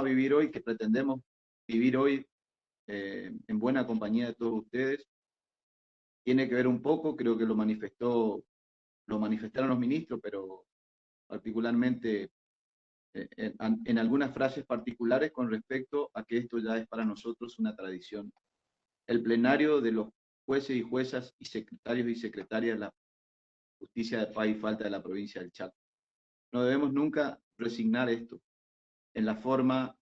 a vivir hoy, que pretendemos vivir hoy en buena compañía de todos ustedes, tiene que ver un poco, creo que lo manifestaron los ministros, pero particularmente en algunas frases particulares con respecto a que esto ya es para nosotros una tradición. El plenario de los jueces y juezas y secretarios y secretarias de la Justicia de Paz y Falta de la provincia del Chaco. No debemos nunca resignar esto, en la forma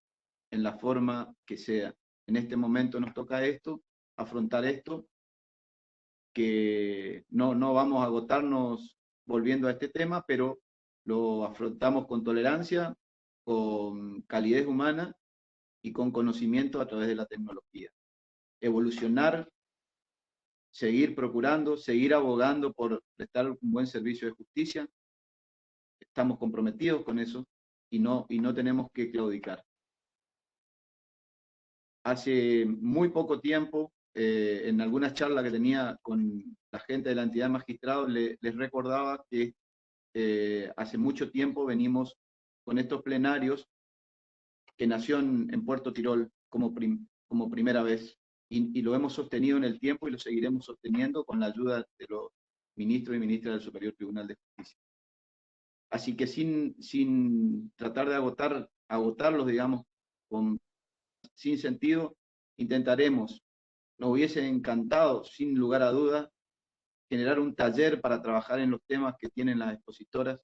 que sea. En este momento nos toca esto, afrontar esto, que no vamos a agotarnos volviendo a este tema, pero lo afrontamos con tolerancia, con calidez humana y con conocimiento a través de la tecnología. Evolucionar, seguir procurando, seguir abogando por prestar un buen servicio de justicia. Estamos comprometidos con eso y no tenemos que claudicar. Hace muy poco tiempo, en algunas charlas que tenía con la gente de la entidad de magistrados, les recordaba que hace mucho tiempo venimos con estos plenarios que nació en Puerto Tirol como primera vez, y lo hemos sostenido en el tiempo y lo seguiremos sosteniendo con la ayuda de los ministros y ministras del Superior Tribunal de Justicia. Así que sin tratar de agotarlos, digamos, sin sentido, intentaremos, nos hubiese encantado, sin lugar a dudas, generar un taller para trabajar en los temas que tienen las expositoras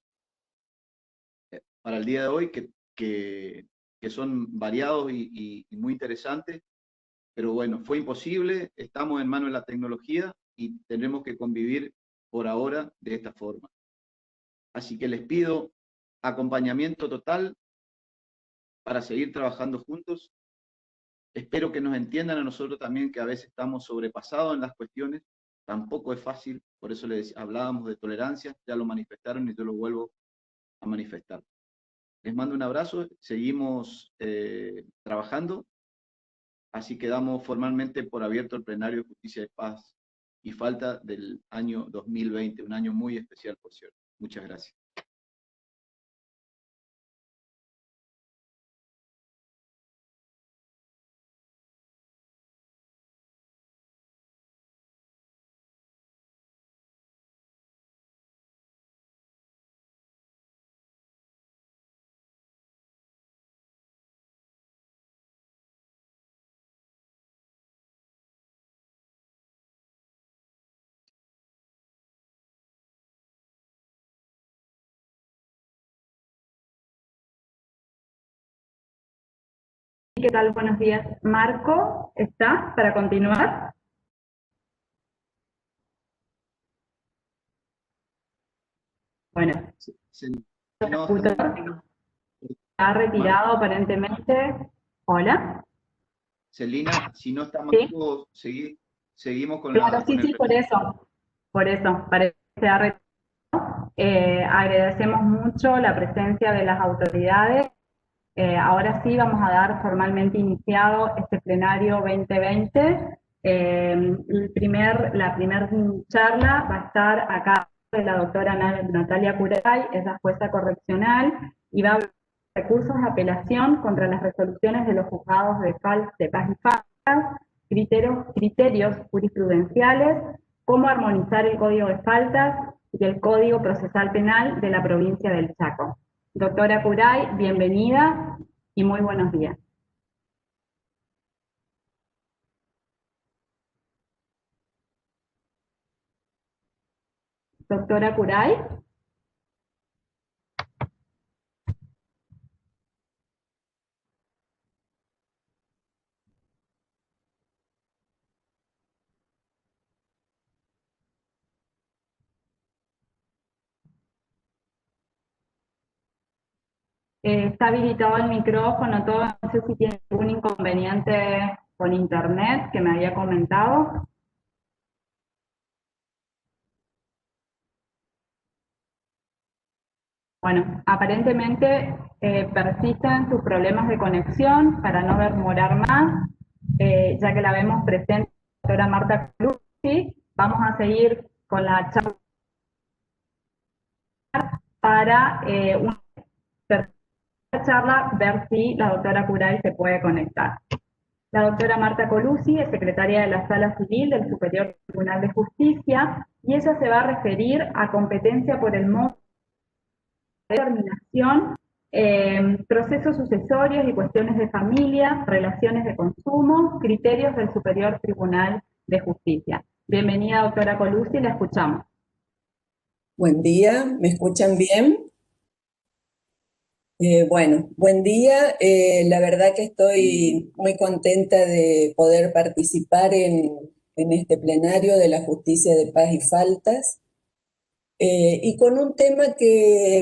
para el día de hoy, que son variados y muy interesantes, pero bueno, fue imposible, estamos en manos de la tecnología y tendremos que convivir por ahora de esta forma. Así que les pido acompañamiento total para seguir trabajando juntos. Espero que nos entiendan a nosotros también, que a veces estamos sobrepasados en las cuestiones. Tampoco es fácil, por eso les hablábamos de tolerancia, ya lo manifestaron y yo lo vuelvo a manifestar. Les mando un abrazo, seguimos trabajando, así que damos formalmente por abierto el plenario de Justicia de Paz y Falta del año 2020, un año muy especial, por cierto. Muchas gracias. ¿Qué tal? Buenos días. Marco, ¿está para continuar? Bueno, el está retirado aparentemente. Hola. Celina, si no está Marco, ¿sí? Seguimos con claro, con el... sí, por eso, parece que se ha retirado. Agradecemos mucho la presencia de las autoridades. Ahora sí vamos a dar formalmente iniciado este plenario 2020. La primera charla va a estar acá de la doctora Natalia Curay, es la jueza correccional, y va a hablar de recursos de apelación contra las resoluciones de los juzgados de paz y faltas, criterios jurisprudenciales, cómo armonizar el Código de Faltas y el Código Procesal Penal de la provincia del Chaco. Doctora Curay, bienvenida y muy buenos días. Doctora Curay. Está habilitado el micrófono, todo, no sé si tiene algún inconveniente con internet que me había comentado. Bueno, aparentemente persisten sus problemas de conexión. Para no demorar más, ya que la vemos presente la doctora Marta Cruz, vamos a seguir con la charla para una charla ver si la doctora Curay se puede conectar. La doctora Marta Colucci es secretaria de la Sala Civil del Superior Tribunal de Justicia y ella se va a referir a competencia por el modo de determinación, procesos sucesorios y cuestiones de familia, relaciones de consumo, criterios del Superior Tribunal de Justicia. Bienvenida, doctora Colucci, la escuchamos. Buen día, ¿me escuchan bien? Bueno, buen día. La verdad que estoy muy contenta de poder participar en este plenario de la Justicia de Paz y Faltas y con un tema que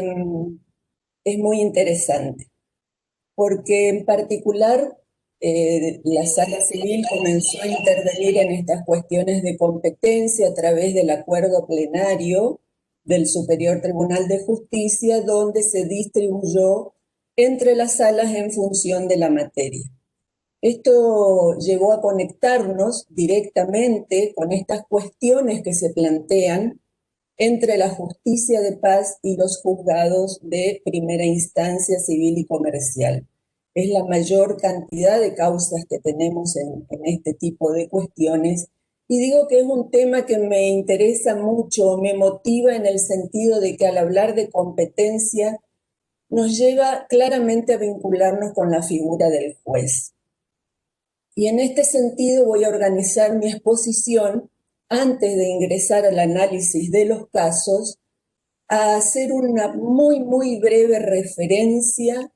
es muy interesante, porque en particular la Sala Civil comenzó a intervenir en estas cuestiones de competencia a través del acuerdo plenario del Superior Tribunal de Justicia, donde se distribuyó entre las salas en función de la materia. Esto llevó a conectarnos directamente con estas cuestiones que se plantean entre la justicia de paz y los juzgados de primera instancia civil y comercial. Es la mayor cantidad de causas que tenemos en este tipo de cuestiones. Y digo que es un tema que me interesa mucho, me motiva en el sentido de que al hablar de competencia nos lleva claramente a vincularnos con la figura del juez. Y en este sentido voy a organizar mi exposición antes de ingresar al análisis de los casos, a hacer una muy breve referencia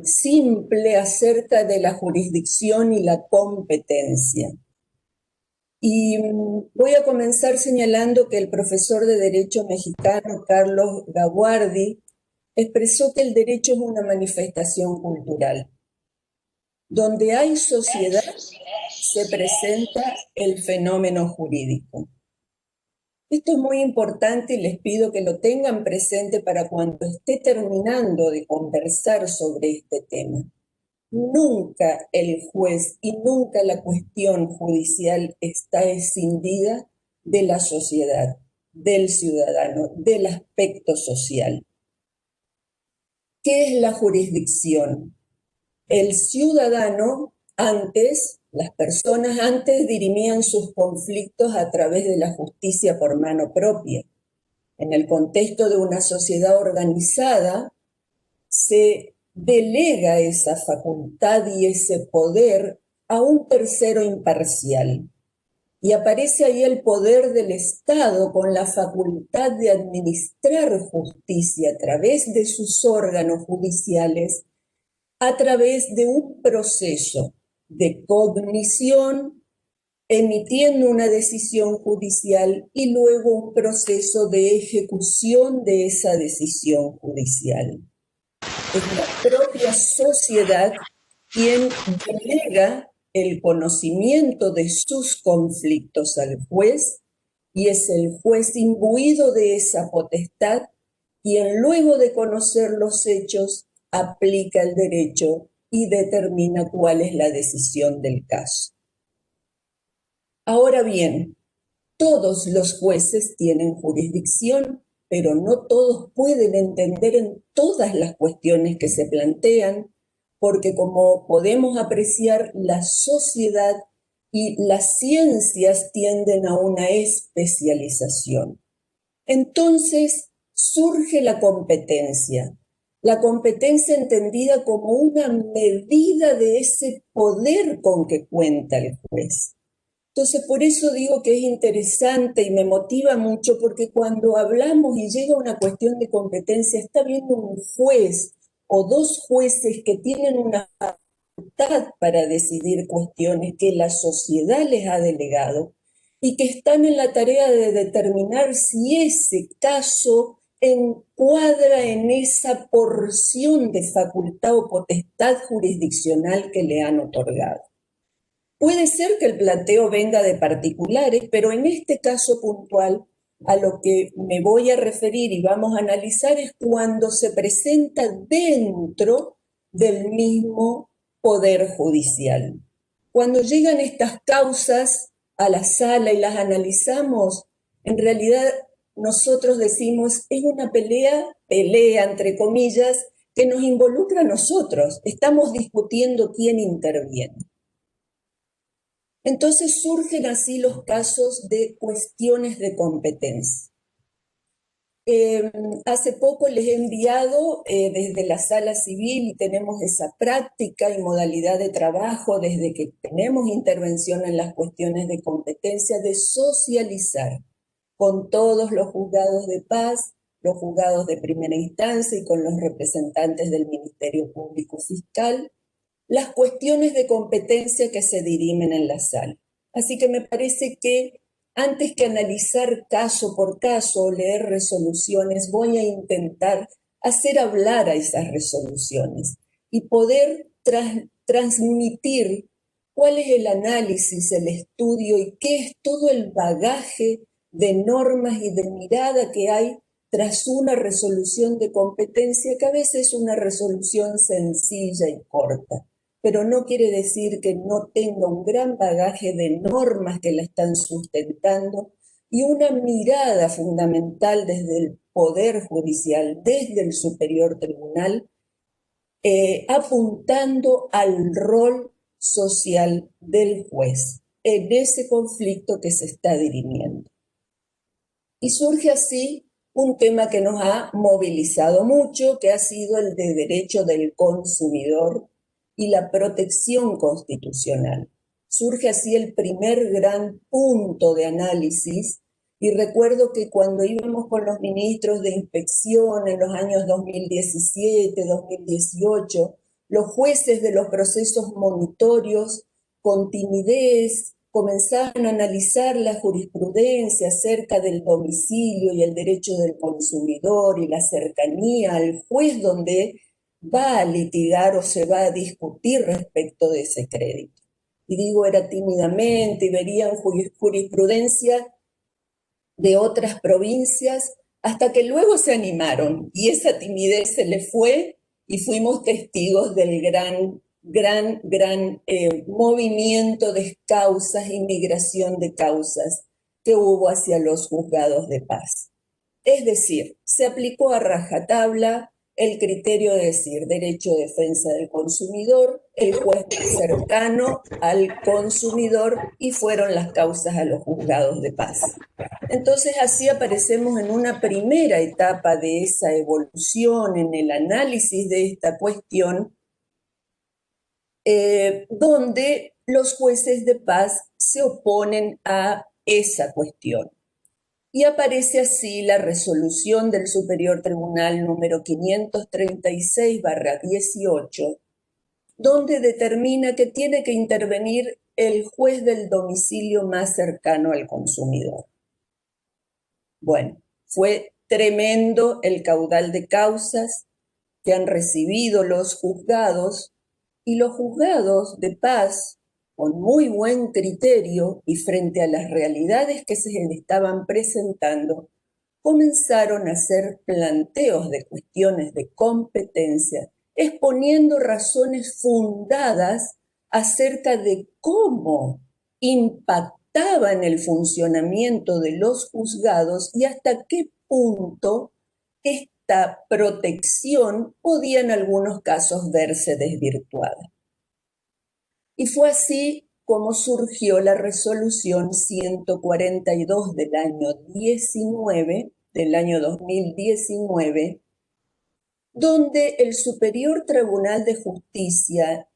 simple acerca de la jurisdicción y la competencia. Y voy a comenzar señalando que el profesor de Derecho mexicano, Carlos Gaguardi, expresó que el derecho es una manifestación cultural. Donde hay sociedad, se presenta el fenómeno jurídico. Esto es muy importante y les pido que lo tengan presente para cuando esté terminando de conversar sobre este tema. Nunca el juez y nunca la cuestión judicial está escindida de la sociedad, del ciudadano, del aspecto social. ¿Qué es la jurisdicción? El ciudadano antes, las personas antes dirimían sus conflictos a través de la justicia por mano propia. En el contexto de una sociedad organizada, se delega esa facultad y ese poder a un tercero imparcial. Y aparece ahí el poder del Estado con la facultad de administrar justicia a través de sus órganos judiciales, a través de un proceso de cognición, emitiendo una decisión judicial y luego un proceso de ejecución de esa decisión judicial. Es la propia sociedad quien delega el conocimiento de sus conflictos al juez y es el juez imbuido de esa potestad quien luego de conocer los hechos aplica el derecho y determina cuál es la decisión del caso. Ahora bien, todos los jueces tienen jurisdicción, pero no todos pueden entender en todas las cuestiones que se plantean, porque como podemos apreciar, la sociedad y las ciencias tienden a una especialización. Entonces surge la competencia entendida como una medida de ese poder con que cuenta el juez. Entonces, por eso digo que es interesante y me motiva mucho, porque cuando hablamos y llega una cuestión de competencia, está viendo un juez o dos jueces que tienen una facultad para decidir cuestiones que la sociedad les ha delegado y que están en la tarea de determinar si ese caso encuadra en esa porción de facultad o potestad jurisdiccional que le han otorgado. Puede ser que el planteo venga de particulares, pero en este caso puntual, a lo que me voy a referir y vamos a analizar es cuando se presenta dentro del mismo poder judicial. Cuando llegan estas causas a la sala y las analizamos, en realidad nosotros decimos, es una pelea entre comillas, que nos involucra a nosotros. Estamos discutiendo quién interviene. Entonces surgen así los casos de cuestiones de competencia. Hace poco les he enviado desde la sala civil, y tenemos esa práctica y modalidad de trabajo desde que tenemos intervención en las cuestiones de competencia, de socializar con todos los juzgados de paz, los juzgados de primera instancia y con los representantes del Ministerio Público Fiscal, las cuestiones de competencia que se dirimen en la sala. Así que me parece que antes que analizar caso por caso o leer resoluciones, voy a intentar hacer hablar a esas resoluciones y poder transmitir cuál es el análisis, el estudio y qué es todo el bagaje de normas y de mirada que hay tras una resolución de competencia, que a veces es una resolución sencilla y corta, pero no quiere decir que no tenga un gran bagaje de normas que la están sustentando y una mirada fundamental desde el Poder Judicial, desde el Superior Tribunal, apuntando al rol social del juez en ese conflicto que se está dirimiendo. Y surge así un tema que nos ha movilizado mucho, que ha sido el de derecho del consumidor y la protección constitucional. Surge así el primer gran punto de análisis, y recuerdo que cuando íbamos con los ministros de inspección en los años 2017, 2018, los jueces de los procesos monitorios con timidez comenzaban a analizar la jurisprudencia acerca del domicilio y el derecho del consumidor y la cercanía al juez donde va a litigar o se va a discutir respecto de ese crédito. Y digo, era tímidamente, y verían jurisprudencia de otras provincias, hasta que luego se animaron, y esa timidez se les fue, y fuimos testigos del gran movimiento de causas y migración de causas que hubo hacia los juzgados de paz. Es decir, se aplicó a rajatabla el criterio de decir derecho de defensa del consumidor, el juez más cercano al consumidor, y fueron las causas a los juzgados de paz. Entonces así aparecemos en una primera etapa de esa evolución en el análisis de esta cuestión, donde los jueces de paz se oponen a esa cuestión. Y aparece así la resolución del Superior Tribunal número 536/18, donde determina que tiene que intervenir el juez del domicilio más cercano al consumidor. Bueno, fue tremendo el caudal de causas que han recibido los juzgados, y los juzgados de paz, con muy buen criterio y frente a las realidades que se le estaban presentando, comenzaron a hacer planteos de cuestiones de competencia, exponiendo razones fundadas acerca de cómo impactaba en el funcionamiento de los juzgados y hasta qué punto esta protección podía en algunos casos verse desvirtuada. Y fue así como surgió la resolución 142 del año 2019, donde el Superior Tribunal de Justicia,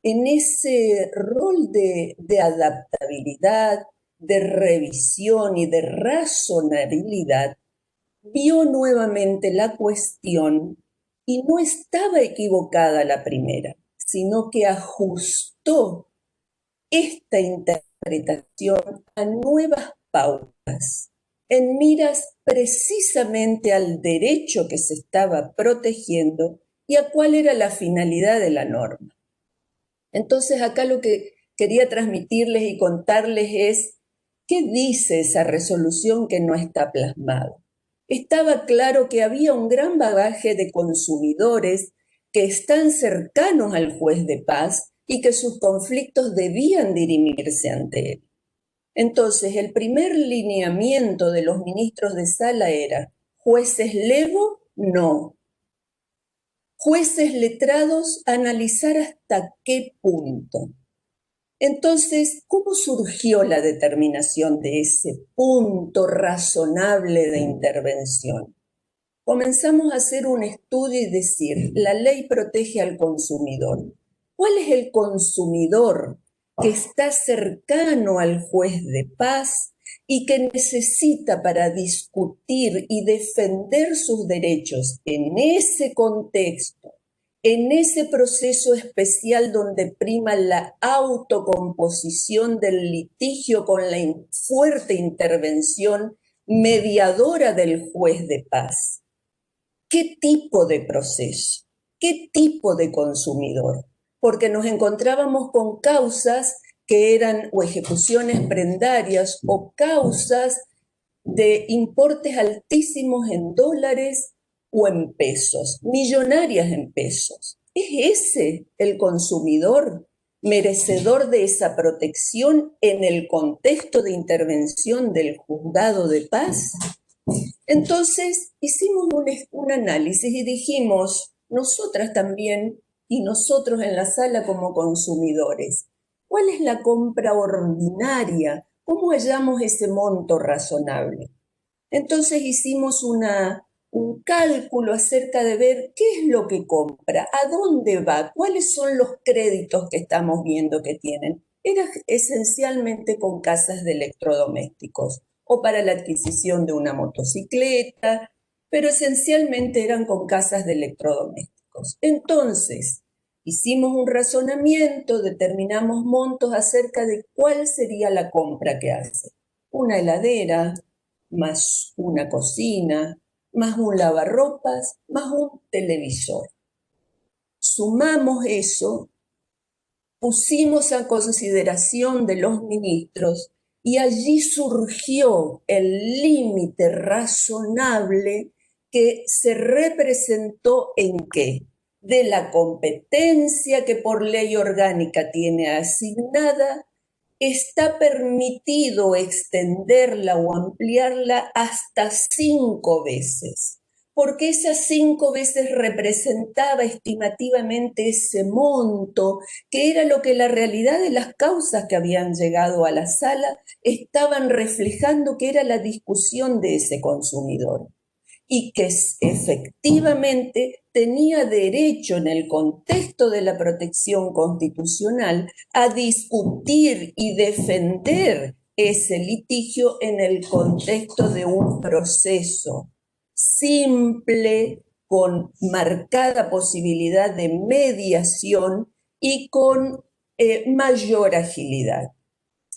en ese rol de adaptabilidad, de revisión y de razonabilidad, vio nuevamente la cuestión y no estaba equivocada la primera, sino que ajustó esta interpretación a nuevas pautas, en miras precisamente al derecho que se estaba protegiendo y a cuál era la finalidad de la norma. Entonces acá lo que quería transmitirles y contarles es qué dice esa resolución que no está plasmado. Estaba claro que había un gran bagaje de consumidores que están cercanos al juez de paz y que sus conflictos debían dirimirse ante él. Entonces, el primer lineamiento de los ministros de sala era: ¿jueces lego? No. jueces letrados, analizar hasta qué punto. Entonces, ¿cómo surgió la determinación de ese punto razonable de intervención? Comenzamos a hacer un estudio y decir, la ley protege al consumidor. ¿Cuál es el consumidor que está cercano al juez de paz y que necesita para discutir y defender sus derechos en ese contexto, en ese proceso especial donde prima la autocomposición del litigio con la fuerte intervención mediadora del juez de paz? ¿Qué tipo de proceso? ¿Qué tipo de consumidor? Porque nos encontrábamos con causas que eran o ejecuciones prendarias o causas de importes altísimos en dólares o en pesos, millonarias en pesos. ¿Es ese el consumidor merecedor de esa protección en el contexto de intervención del juzgado de paz? Entonces hicimos un análisis y dijimos, nosotras también y nosotros en la sala como consumidores, ¿cuál es la compra ordinaria? ¿Cómo hallamos ese monto razonable? Entonces hicimos un cálculo acerca de ver qué es lo que compra, a dónde va, cuáles son los créditos que estamos viendo que tienen. Era esencialmente con casas de electrodomésticos o para la adquisición de una motocicleta, pero esencialmente eran con casas de electrodomésticos. Entonces, hicimos un razonamiento, determinamos montos acerca de cuál sería la compra que hace. Una heladera, más una cocina, más un lavarropas, más un televisor. Sumamos eso, pusimos a consideración de los ministros y allí surgió el límite razonable que se representó en qué? De la competencia que por ley orgánica tiene asignada, está permitido extenderla o ampliarla hasta 5 veces, porque esas 5 veces representaba estimativamente ese monto, que era lo que la realidad de las causas que habían llegado a la sala estaban reflejando, que era la discusión de ese consumidor y que efectivamente tenía derecho en el contexto de la protección constitucional a discutir y defender ese litigio en el contexto de un proceso simple, con marcada posibilidad de mediación y con mayor agilidad.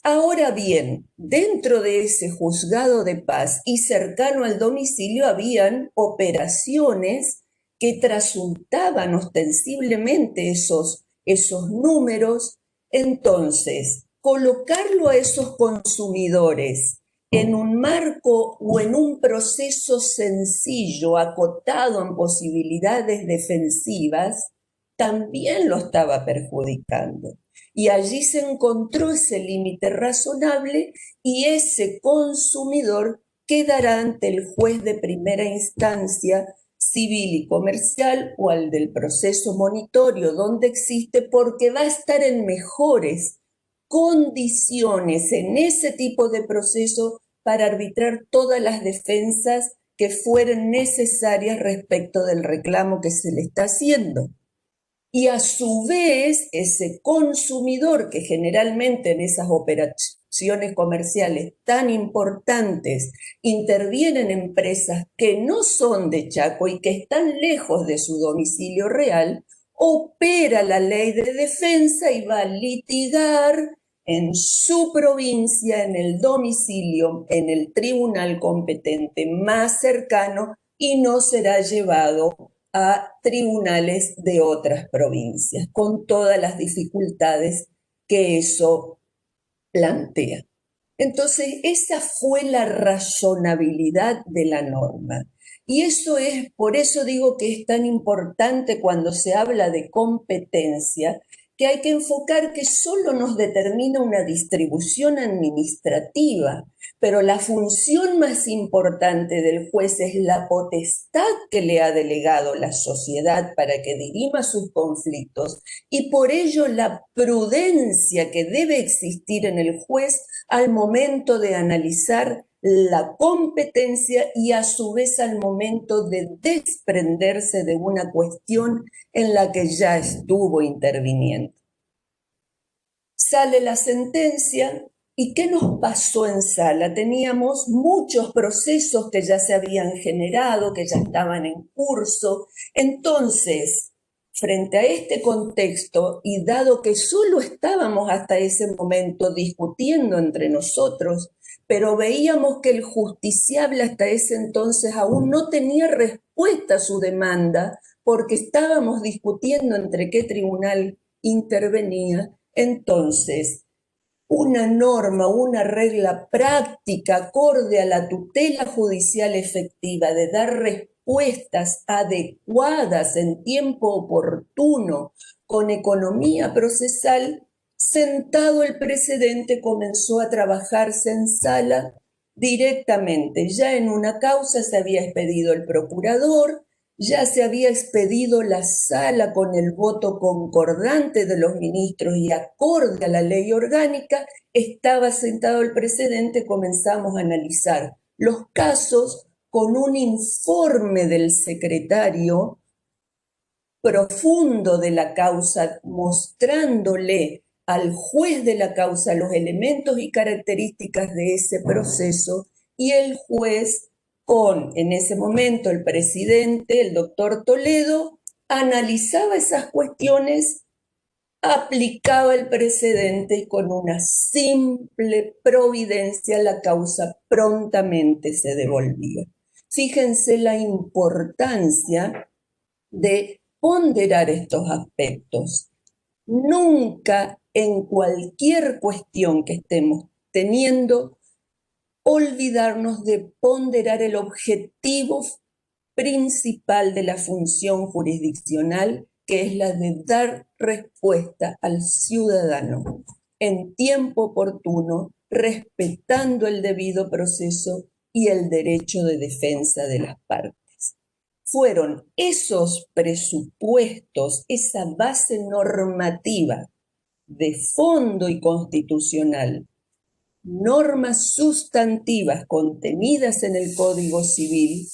Ahora bien, dentro de ese juzgado de paz y cercano al domicilio habían operaciones que trasuntaban ostensiblemente esos números. Entonces, colocarlo a esos consumidores en un marco o en un proceso sencillo, acotado en posibilidades defensivas, también lo estaba perjudicando. Y allí se encontró ese límite razonable y ese consumidor quedará ante el juez de primera instancia civil y comercial o al del proceso monitorio donde existe, porque va a estar en mejores condiciones en ese tipo de proceso para arbitrar todas las defensas que fueran necesarias respecto del reclamo que se le está haciendo. Y a su vez, ese consumidor que generalmente en esas operaciones comerciales tan importantes intervienen empresas que no son de Chaco y que están lejos de su domicilio real, opera la ley de defensa y va a litigar en su provincia, en el domicilio, en el tribunal competente más cercano y no será llevado a tribunales de otras provincias, con todas las dificultades que eso plantea. Entonces, esa fue la razonabilidad de la norma. Y eso es, por eso digo que es tan importante cuando se habla de competencia, que hay que enfocar que solo nos determina una distribución administrativa, pero la función más importante del juez es la potestad que le ha delegado la sociedad para que dirima sus conflictos y por ello la prudencia que debe existir en el juez al momento de analizar la competencia y a su vez al momento de desprenderse de una cuestión en la que ya estuvo interviniendo. Sale la sentencia, ¿y qué nos pasó en sala? Teníamos muchos procesos que ya se habían generado, que ya estaban en curso. Entonces, frente a este contexto, y dado que solo estábamos hasta ese momento discutiendo entre nosotros, pero veíamos que el justiciable hasta ese entonces aún no tenía respuesta a su demanda, porque estábamos discutiendo entre qué tribunal intervenía. Entonces, una norma, una regla práctica acorde a la tutela judicial efectiva de dar respuestas adecuadas en tiempo oportuno, con economía procesal, sentado el precedente comenzó a trabajarse en sala directamente. Ya en una causa se había expedido el procurador, ya se había expedido la sala con el voto concordante de los ministros y acorde a la ley orgánica, estaba sentado el precedente, comenzamos a analizar los casos con un informe del secretario profundo de la causa, mostrándole al juez de la causa los elementos y características de ese proceso, y el juez con, en ese momento, el presidente, el doctor Toledo, analizaba esas cuestiones, aplicaba el precedente y con una simple providencia la causa prontamente se devolvía. Fíjense la importancia de ponderar estos aspectos. Nunca en cualquier cuestión que estemos teniendo, olvidarnos de ponderar el objetivo principal de la función jurisdiccional, que es la de dar respuesta al ciudadano en tiempo oportuno, respetando el debido proceso y el derecho de defensa de las partes. Fueron esos presupuestos, esa base normativa de fondo y constitucional, normas sustantivas contenidas en el Código Civil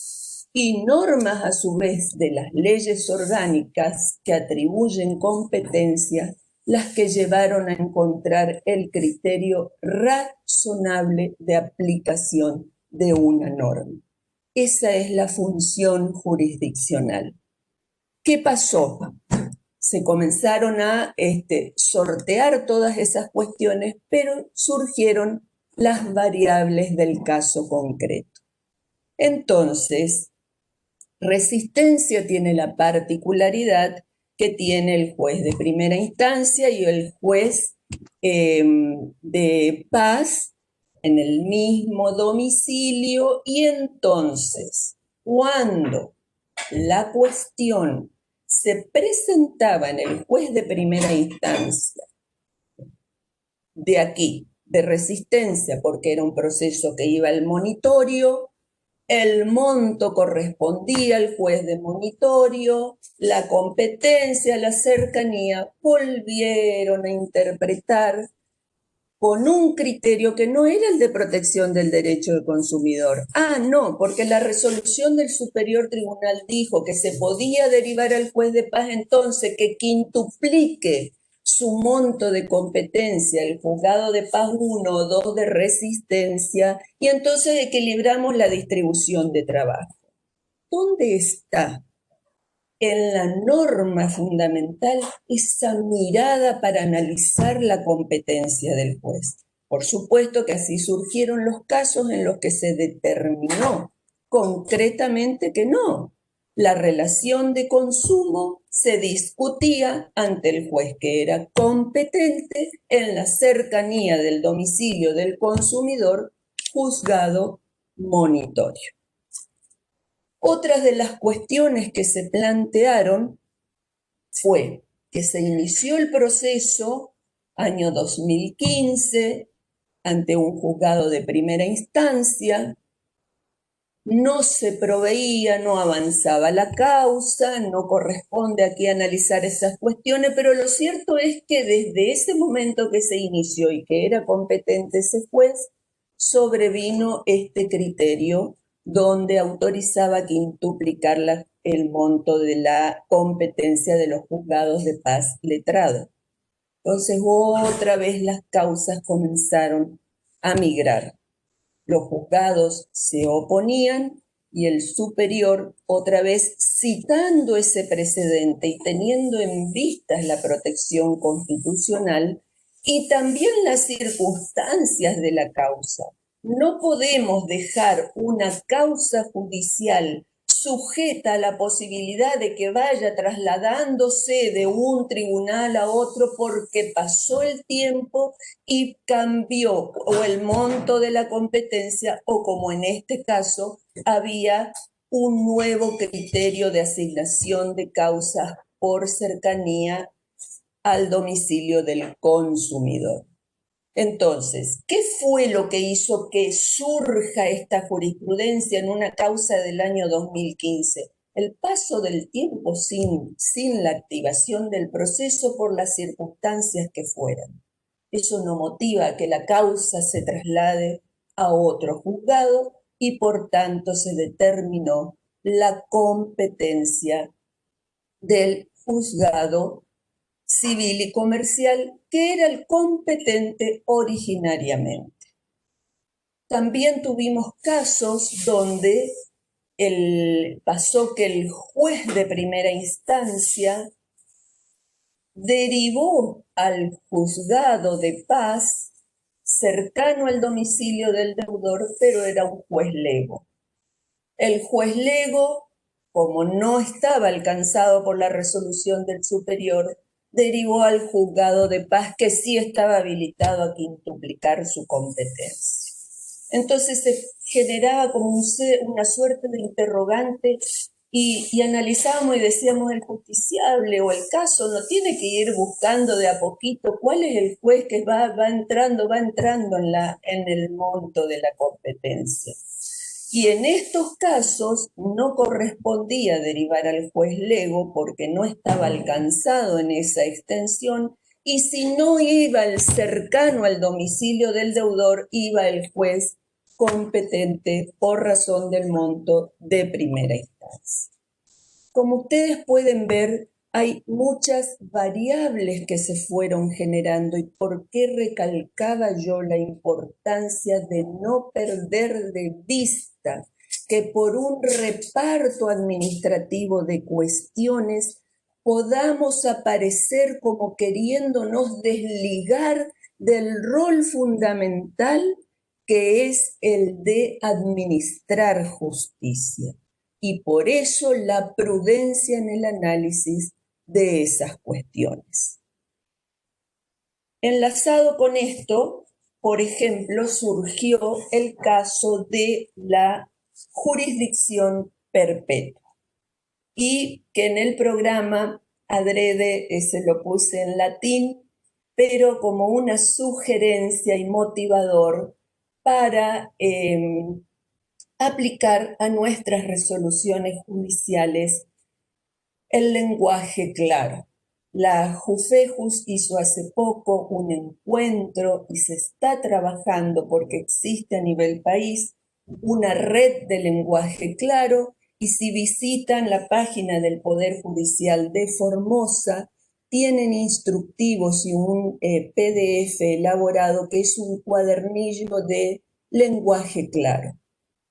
y normas a su vez de las leyes orgánicas que atribuyen competencia, las que llevaron a encontrar el criterio razonable de aplicación de una norma. Esa es la función jurisdiccional. ¿Qué pasó? Se comenzaron a sortear todas esas cuestiones, pero surgieron las variables del caso concreto. Entonces, resistencia tiene la particularidad que tiene el juez de primera instancia y el juez de paz en el mismo domicilio, y entonces, cuando la cuestión se presentaba en el juez de primera instancia, de aquí, de resistencia, porque era un proceso que iba al monitorio, el monto correspondía al juez de monitorio, la competencia, la cercanía, volvieron a interpretar con un criterio que no era el de protección del derecho del consumidor. No, porque la resolución del Superior Tribunal dijo que se podía derivar al juez de paz, entonces que quintuplique su monto de competencia, el juzgado de paz 1 o 2 de resistencia, y entonces equilibramos la distribución de trabajo. ¿Dónde está en la norma fundamental esa mirada para analizar la competencia del juez? Por supuesto que así surgieron los casos en los que se determinó concretamente que no. La relación de consumo se discutía ante el juez que era competente en la cercanía del domicilio del consumidor, juzgado monitorio. Otras de las cuestiones que se plantearon fue que se inició el proceso, año 2015, ante un juzgado de primera instancia, no se proveía, no avanzaba la causa, no corresponde aquí analizar esas cuestiones, pero lo cierto es que desde ese momento que se inició y que era competente ese juez, sobrevino este criterio donde autorizaba quintuplicar el monto de la competencia de los juzgados de paz letrados. Entonces otra vez las causas comenzaron a migrar. Los juzgados se oponían y el superior, otra vez citando ese precedente y teniendo en vistas la protección constitucional y también las circunstancias de la causa. No podemos dejar una causa judicial sujeta a la posibilidad de que vaya trasladándose de un tribunal a otro porque pasó el tiempo y cambió o el monto de la competencia o, como en este caso, había un nuevo criterio de asignación de causas por cercanía al domicilio del consumidor. Entonces, ¿qué fue lo que hizo que surja esta jurisprudencia en una causa del año 2015? El paso del tiempo sin la activación del proceso por las circunstancias que fueran. Eso no motiva que la causa se traslade a otro juzgado y por tanto se determinó la competencia del juzgado civil y comercial, que era el competente originariamente. También tuvimos casos donde pasó que el juez de primera instancia derivó al juzgado de paz cercano al domicilio del deudor, pero era un juez lego. El juez lego, como no estaba alcanzado por la resolución del superior, derivó al juzgado de paz, que sí estaba habilitado a quintuplicar su competencia. Entonces se generaba como una suerte de interrogante y analizábamos y decíamos, el justiciable o el caso no tiene que ir buscando de a poquito cuál es el juez que va entrando en el monto de la competencia. Y en estos casos no correspondía derivar al juez lego porque no estaba alcanzado en esa extensión, y si no iba el cercano al domicilio del deudor, iba el juez competente por razón del monto de primera instancia. Como ustedes pueden ver, hay muchas variables que se fueron generando. ¿Y por qué recalcaba yo la importancia de no perder de vista que por un reparto administrativo de cuestiones podamos aparecer como queriéndonos desligar del rol fundamental que es el de administrar justicia? Y por eso la prudencia en el análisis de esas cuestiones. Enlazado con esto, por ejemplo, surgió el caso de la jurisdicción perpetua, y que en el programa adrede se lo puse en latín, pero como una sugerencia y motivador para aplicar a nuestras resoluciones judiciales el lenguaje claro. La JUFEJUS hizo hace poco un encuentro y se está trabajando porque existe a nivel país una red de lenguaje claro, y si visitan la página del Poder Judicial de Formosa, tienen instructivos y un PDF elaborado que es un cuadernillo de lenguaje claro,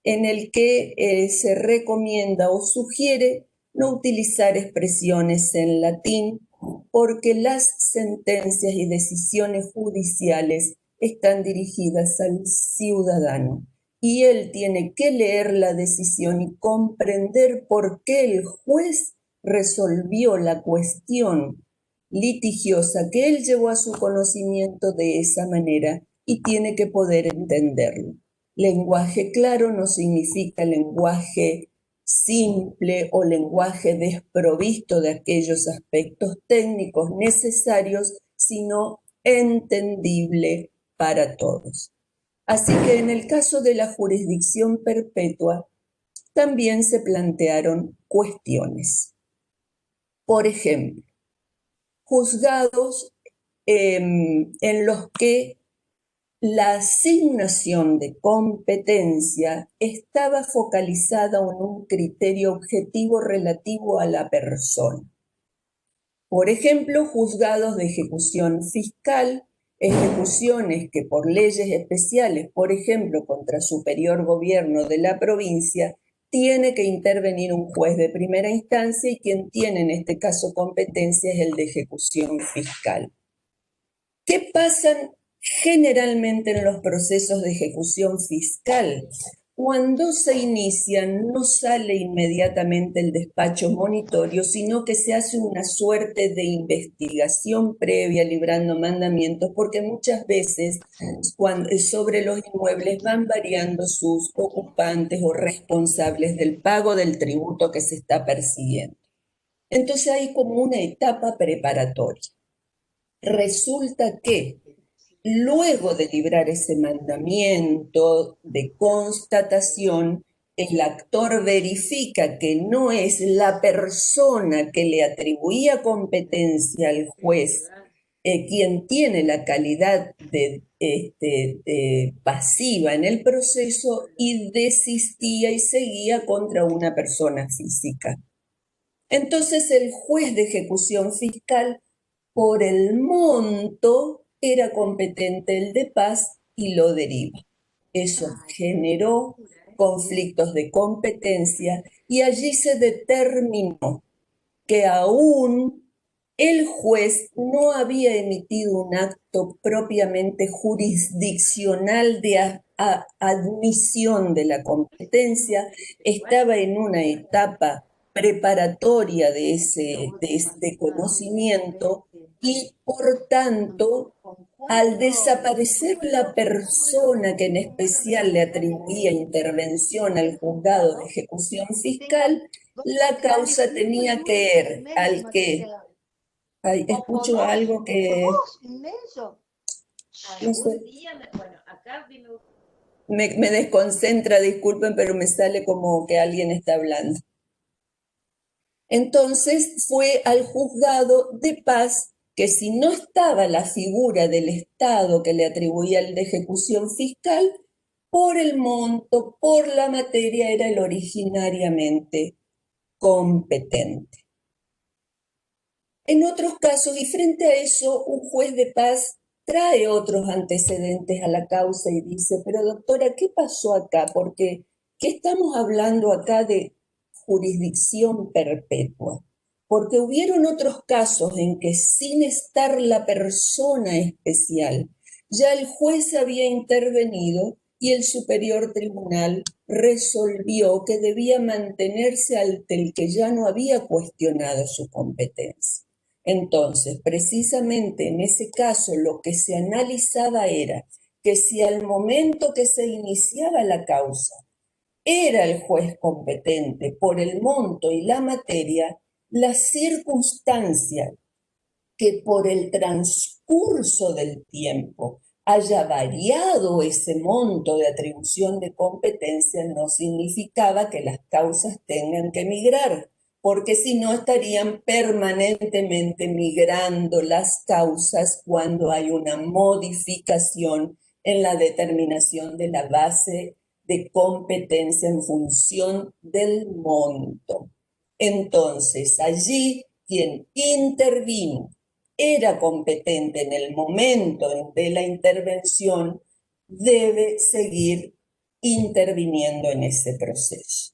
en el que se recomienda o sugiere no utilizar expresiones en latín, porque las sentencias y decisiones judiciales están dirigidas al ciudadano y él tiene que leer la decisión y comprender por qué el juez resolvió la cuestión litigiosa que él llevó a su conocimiento de esa manera, y tiene que poder entenderlo. Lenguaje claro no significa lenguaje simple o lenguaje desprovisto de aquellos aspectos técnicos necesarios, sino entendible para todos. Así que en el caso de la jurisdicción perpetua, también se plantearon cuestiones. Por ejemplo, juzgados en los que la asignación de competencia estaba focalizada en un criterio objetivo relativo a la persona. Por ejemplo, juzgados de ejecución fiscal, ejecuciones que por leyes especiales, por ejemplo, contra superior gobierno de la provincia, tiene que intervenir un juez de primera instancia y quien tiene en este caso competencia es el de ejecución fiscal. ¿Qué pasa generalmente en los procesos de ejecución fiscal? Cuando se inician no sale inmediatamente el despacho monitorio, sino que se hace una suerte de investigación previa librando mandamientos, porque muchas veces sobre los inmuebles van variando sus ocupantes o responsables del pago del tributo que se está persiguiendo. Entonces hay como una etapa preparatoria. Resulta que luego de librar ese mandamiento de constatación, el actor verifica que no es la persona que le atribuía competencia al juez quien tiene la calidad de pasiva en el proceso y desistía y seguía contra una persona física. Entonces el juez de ejecución fiscal, por el monto, era competente el de paz y lo deriva. Eso generó conflictos de competencia y allí se determinó que aún el juez no había emitido un acto propiamente jurisdiccional de admisión de la competencia, estaba en una etapa preparatoria de este conocimiento y, por tanto, al desaparecer la persona que en especial le atribuía intervención al juzgado de ejecución fiscal, la causa tenía que ir al que... Ay, escucho algo que... No sé, me desconcentra, disculpen, pero me sale como que alguien está hablando. Entonces fue al juzgado de paz que si no estaba la figura del Estado que le atribuía el de ejecución fiscal, por el monto, por la materia, era el originariamente competente. En otros casos, y frente a eso, un juez de paz trae otros antecedentes a la causa y dice, pero doctora, ¿qué pasó acá? Porque, ¿qué estamos hablando acá de jurisdicción perpetua? Porque hubieron otros casos en que sin estar la persona especial, ya el juez había intervenido y el superior tribunal resolvió que debía mantenerse ante el que ya no había cuestionado su competencia. Entonces, precisamente en ese caso, lo que se analizaba era que si al momento que se iniciaba la causa era el juez competente por el monto y la materia, la circunstancia que por el transcurso del tiempo haya variado ese monto de atribución de competencia no significaba que las causas tengan que migrar, porque si no estarían permanentemente migrando las causas cuando hay una modificación en la determinación de la base de competencia en función del monto. Entonces, allí quien intervino era competente en el momento de la intervención, debe seguir interviniendo en ese proceso.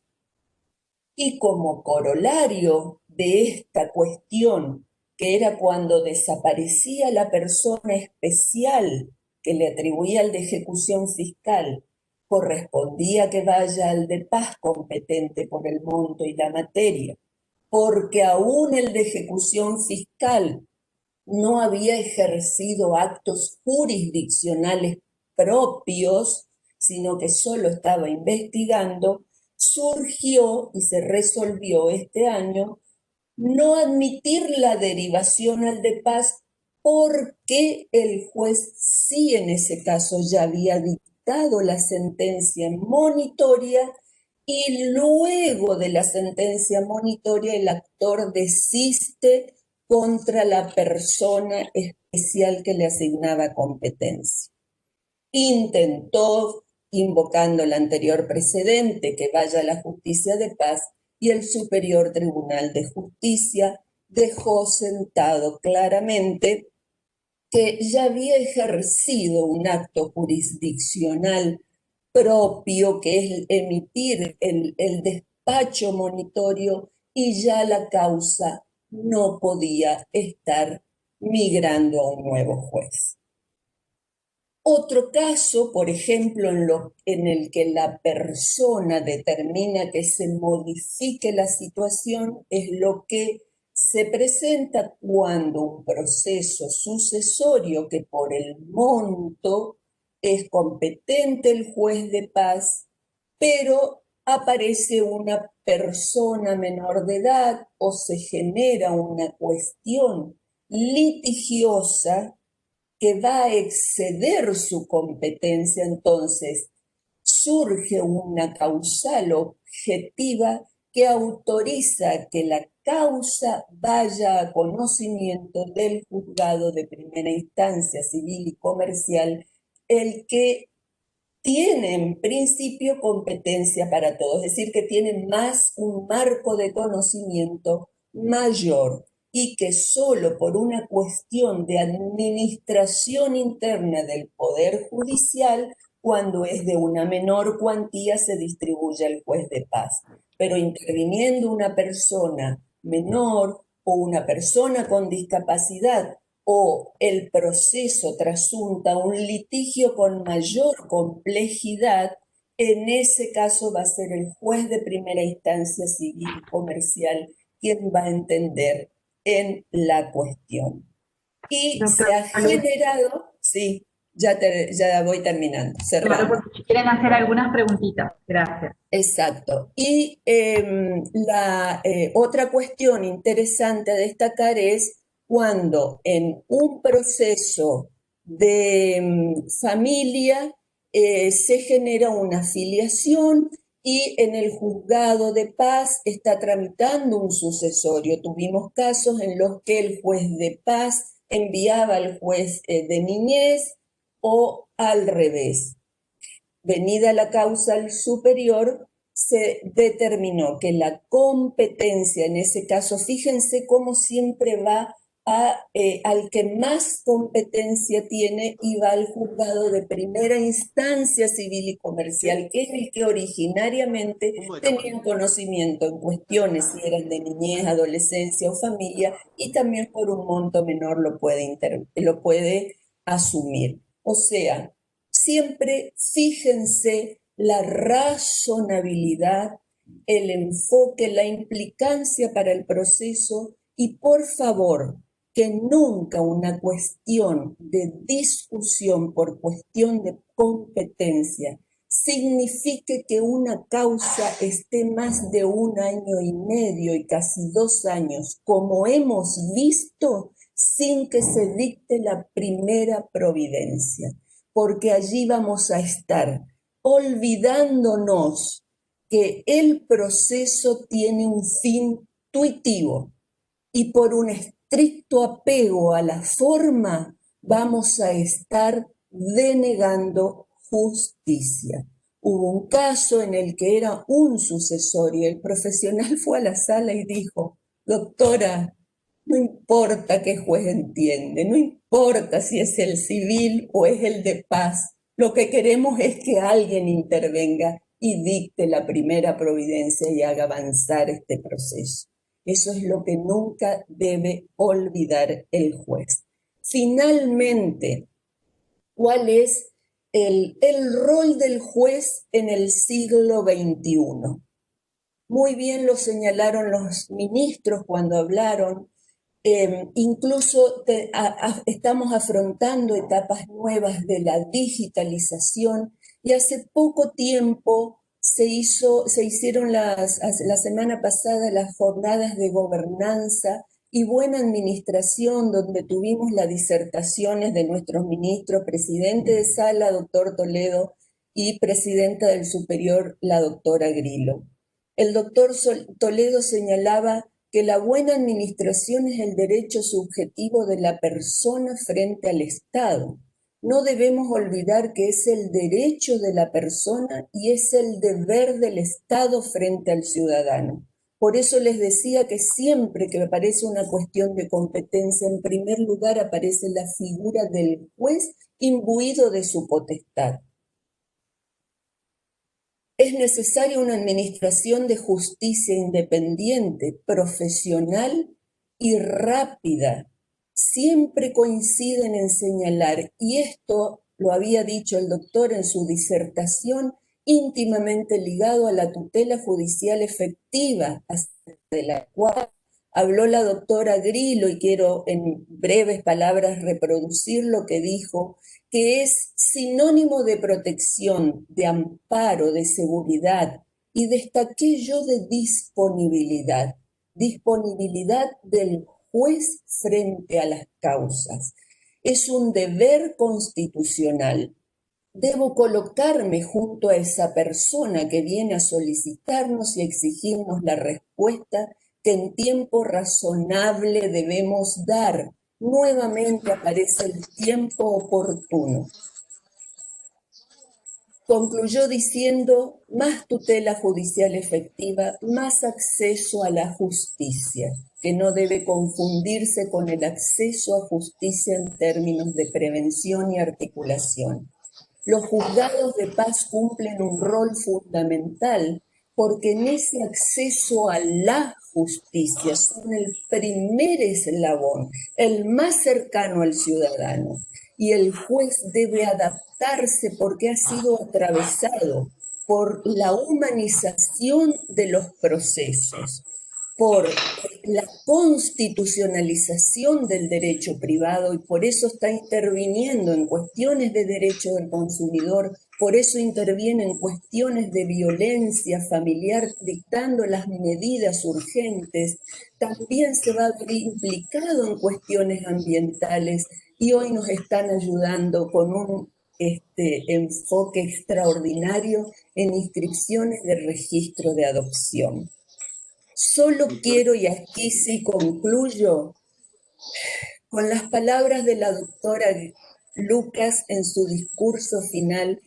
Y como corolario de esta cuestión, que era cuando desaparecía la persona especial que le atribuía el de ejecución fiscal, correspondía que vaya al de paz competente por el monto y la materia, porque aún el de ejecución fiscal no había ejercido actos jurisdiccionales propios, sino que solo estaba investigando, surgió y se resolvió este año no admitir la derivación al de paz porque el juez sí en ese caso ya había dictado la sentencia monitoria y luego de la sentencia monitoria el actor desiste contra la persona especial que le asignaba competencia. Intentó, invocando el anterior precedente, que vaya a la justicia de paz y el Superior Tribunal de Justicia dejó sentado claramente que ya había ejercido un acto jurisdiccional propio, que es emitir el despacho monitorio, y ya la causa no podía estar migrando a un nuevo juez. Otro caso, por ejemplo, en el que la persona determina que se modifique la situación, es lo que se presenta cuando un proceso sucesorio que por el monto es competente el juez de paz, pero aparece una persona menor de edad o se genera una cuestión litigiosa que va a exceder su competencia, entonces surge una causal objetiva que autoriza que la causa vaya a conocimiento del juzgado de primera instancia civil y comercial, el que tiene en principio competencia para todo, es decir, que tiene más un marco de conocimiento mayor y que solo por una cuestión de administración interna del Poder Judicial, cuando es de una menor cuantía, se distribuye al juez de paz. Pero interviniendo una persona menor o una persona con discapacidad, o el proceso trasunta un litigio con mayor complejidad, en ese caso va a ser el juez de primera instancia civil y comercial quien va a entender en la cuestión. Y se ha generado, sí, ya voy terminando, Claro, cerrando. porque quieren hacer algunas preguntitas. Gracias. Exacto. Y la otra cuestión interesante a destacar es cuando en un proceso de familia se genera una filiación y en el juzgado de paz está tramitando un sucesorio. Tuvimos casos en los que el juez de paz enviaba al juez de niñez o al revés. Venida la causa superior, se determinó que la competencia, en ese caso, fíjense cómo siempre va al que más competencia tiene y va al juzgado de primera instancia civil y comercial, que es el que originariamente tenía conocimiento en cuestiones, si eran de niñez, adolescencia o familia, y también por un monto menor lo puede asumir. O sea, siempre fíjense la razonabilidad, el enfoque, la implicancia para el proceso y por favor, que nunca una cuestión de discusión por cuestión de competencia signifique que una causa esté más de 1 año y medio y casi 2 años, como hemos visto, sin que se dicte la primera providencia, porque allí vamos a estar olvidándonos que el proceso tiene un fin tuitivo y por un estricto apego a la forma vamos a estar denegando justicia. Hubo un caso en el que era un sucesorio, el profesional fue a la sala y dijo: doctora, no importa qué juez entiende, no importa si es el civil o es el de paz, lo que queremos es que alguien intervenga y dicte la primera providencia y haga avanzar este proceso. Eso es lo que nunca debe olvidar el juez. Finalmente, ¿cuál es el rol del juez en el siglo XXI? Muy bien lo señalaron los ministros cuando hablaron. Incluso estamos afrontando etapas nuevas de la digitalización y hace poco tiempo se hicieron la semana pasada las jornadas de gobernanza y buena administración, donde tuvimos las disertaciones de nuestros ministros, presidente de sala, doctor Toledo, y presidenta del superior, la doctora Grillo. El doctor Toledo señalaba que la buena administración es el derecho subjetivo de la persona frente al Estado. No debemos olvidar que es el derecho de la persona y es el deber del Estado frente al ciudadano. Por eso les decía que siempre que aparece una cuestión de competencia, en primer lugar aparece la figura del juez imbuido de su potestad. Es necesaria una administración de justicia independiente, profesional y rápida. Siempre coinciden en señalar, y esto lo había dicho el doctor en su disertación, íntimamente ligado a la tutela judicial efectiva, de la cual habló la doctora Grillo, y quiero en breves palabras reproducir lo que dijo, que es sinónimo de protección, de amparo, de seguridad, y destaqué yo de disponibilidad, disponibilidad del juez frente a las causas. Es un deber constitucional. Debo colocarme junto a esa persona que viene a solicitarnos y exigirnos la respuesta que en tiempo razonable debemos dar. Nuevamente aparece el tiempo oportuno. Concluyó diciendo, más tutela judicial efectiva, más acceso a la justicia, que no debe confundirse con el acceso a justicia en términos de prevención y articulación. Los juzgados de paz cumplen un rol fundamental porque en ese acceso a la justicia son el primer eslabón, el más cercano al ciudadano. Y el juez debe adaptarse porque ha sido atravesado por la humanización de los procesos, por la constitucionalización del derecho privado, y por eso está interviniendo en cuestiones de derecho del consumidor, por eso interviene en cuestiones de violencia familiar, dictando las medidas urgentes, también se va a ver implicado en cuestiones ambientales, y hoy nos están ayudando con un enfoque extraordinario en inscripciones de registro de adopción. Solo quiero, y aquí sí concluyo, con las palabras de la doctora Lucas en su discurso final,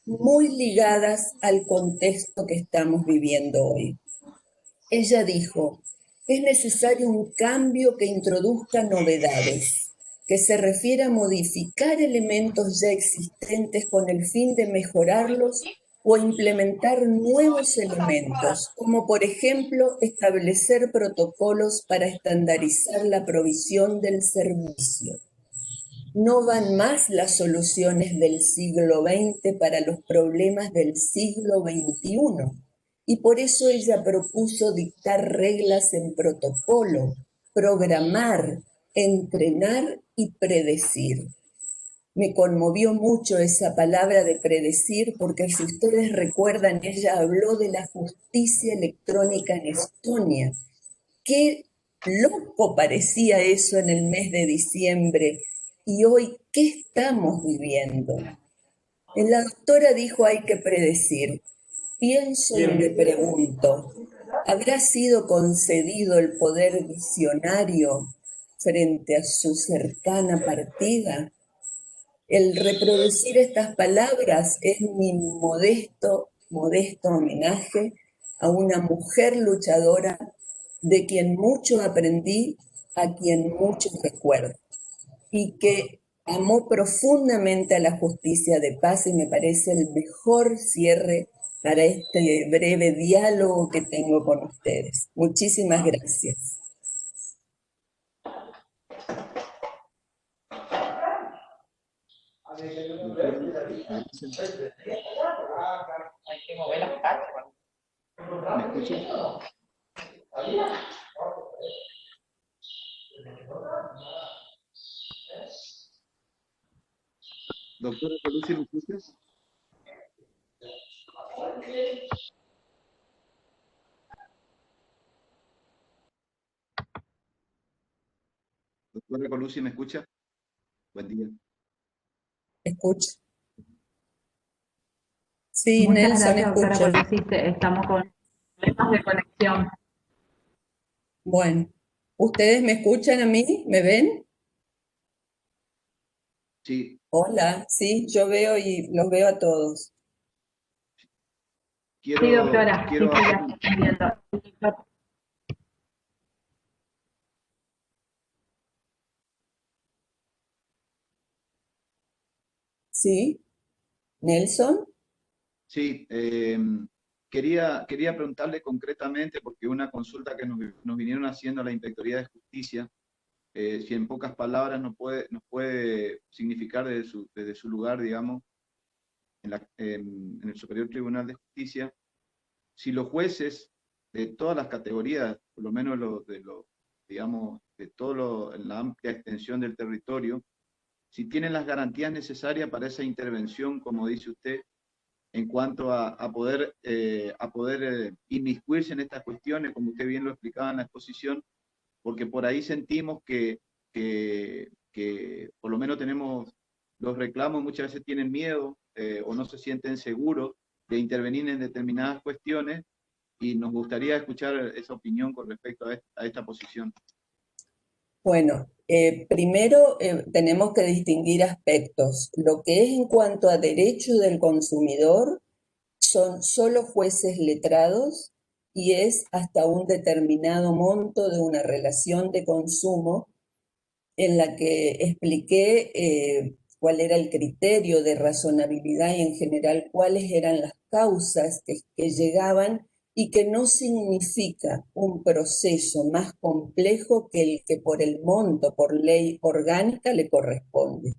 muy ligadas al contexto que estamos viviendo hoy. Ella dijo, es necesario un cambio que introduzca novedades, que se refiere a modificar elementos ya existentes con el fin de mejorarlos o implementar nuevos elementos, como por ejemplo establecer protocolos para estandarizar la provisión del servicio. No van más las soluciones del siglo XX para los problemas del siglo XXI. Y por eso ella propuso dictar reglas en protocolo, programar, entrenar y predecir. Me conmovió mucho esa palabra de predecir, porque si ustedes recuerdan, ella habló de la justicia electrónica en Estonia. Qué loco parecía eso en el mes de diciembre. Y hoy, ¿qué estamos viviendo? La doctora dijo hay que predecir. Pienso y me pregunto, ¿habrá sido concedido el poder visionario frente a su cercana partida? El reproducir estas palabras es mi modesto homenaje a una mujer luchadora de quien mucho aprendí, a quien mucho recuerdo, y que amó profundamente a la justicia de paz, y me parece el mejor cierre para este breve diálogo que tengo con ustedes. Muchísimas gracias. Hay que mover las cartas. ¿Me escuchan? Doctora Colucci, ¿me escuchas? Doctora Colucci, ¿me escucha? Buen día. Escucho. Sí, Muchas Nelson, gracias, doctora escucho. Colucci. Estamos con problemas de conexión. Bueno, ¿ustedes me escuchan a mí? ¿Me ven? Sí, Hola, sí, yo veo y los veo a todos. Sí, quiero, doctora. Sí, quiero sí, hacer la estoy viendo. Sí, Nelson. sí, quería preguntarle concretamente, porque una consulta que nos vinieron haciendo a la Inspectoría de Justicia, si en pocas palabras nos puede significar desde su lugar, digamos, en el Superior Tribunal de Justicia, si los jueces de todas las categorías, por lo menos digamos, de en la amplia extensión del territorio, si tienen las garantías necesarias para esa intervención, como dice usted, en cuanto a poder inmiscuirse en estas cuestiones, como usted bien lo explicaba en la exposición, porque por ahí sentimos que por lo menos tenemos los reclamos, muchas veces tienen miedo o no se sienten seguros de intervenir en determinadas cuestiones, y nos gustaría escuchar esa opinión con respecto a esta posición. Bueno, primero tenemos que distinguir aspectos. Lo que es en cuanto a derechos del consumidor son solo jueces letrados y es hasta un determinado monto de una relación de consumo en la que expliqué cuál era el criterio de razonabilidad y en general cuáles eran las causas que llegaban y que no significa un proceso más complejo que el que por el monto, por ley orgánica le corresponde.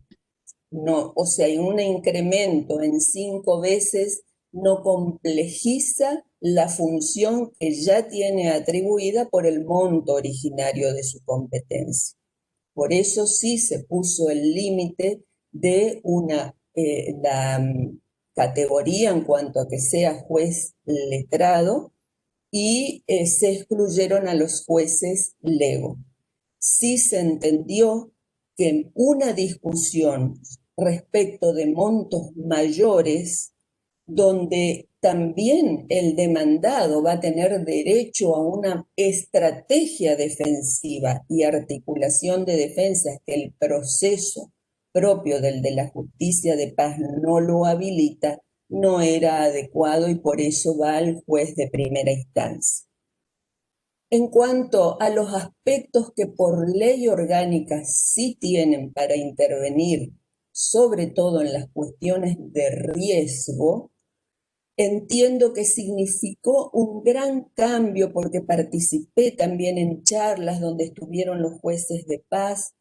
No, o sea, un incremento en 5 veces no complejiza la función que ya tiene atribuida por el monto originario de su competencia. Por eso sí se puso el límite de la categoría en cuanto a que sea juez letrado y se excluyeron a los jueces lego. Sí se entendió que en una discusión respecto de montos mayores, donde también el demandado va a tener derecho a una estrategia defensiva y articulación de defensas que el proceso propio del de la justicia de paz no lo habilita, no era adecuado y por eso va al juez de primera instancia. En cuanto a los aspectos que por ley orgánica sí tienen para intervenir, sobre todo en las cuestiones de riesgo, entiendo que significó un gran cambio porque participé también en charlas donde estuvieron los jueces de paz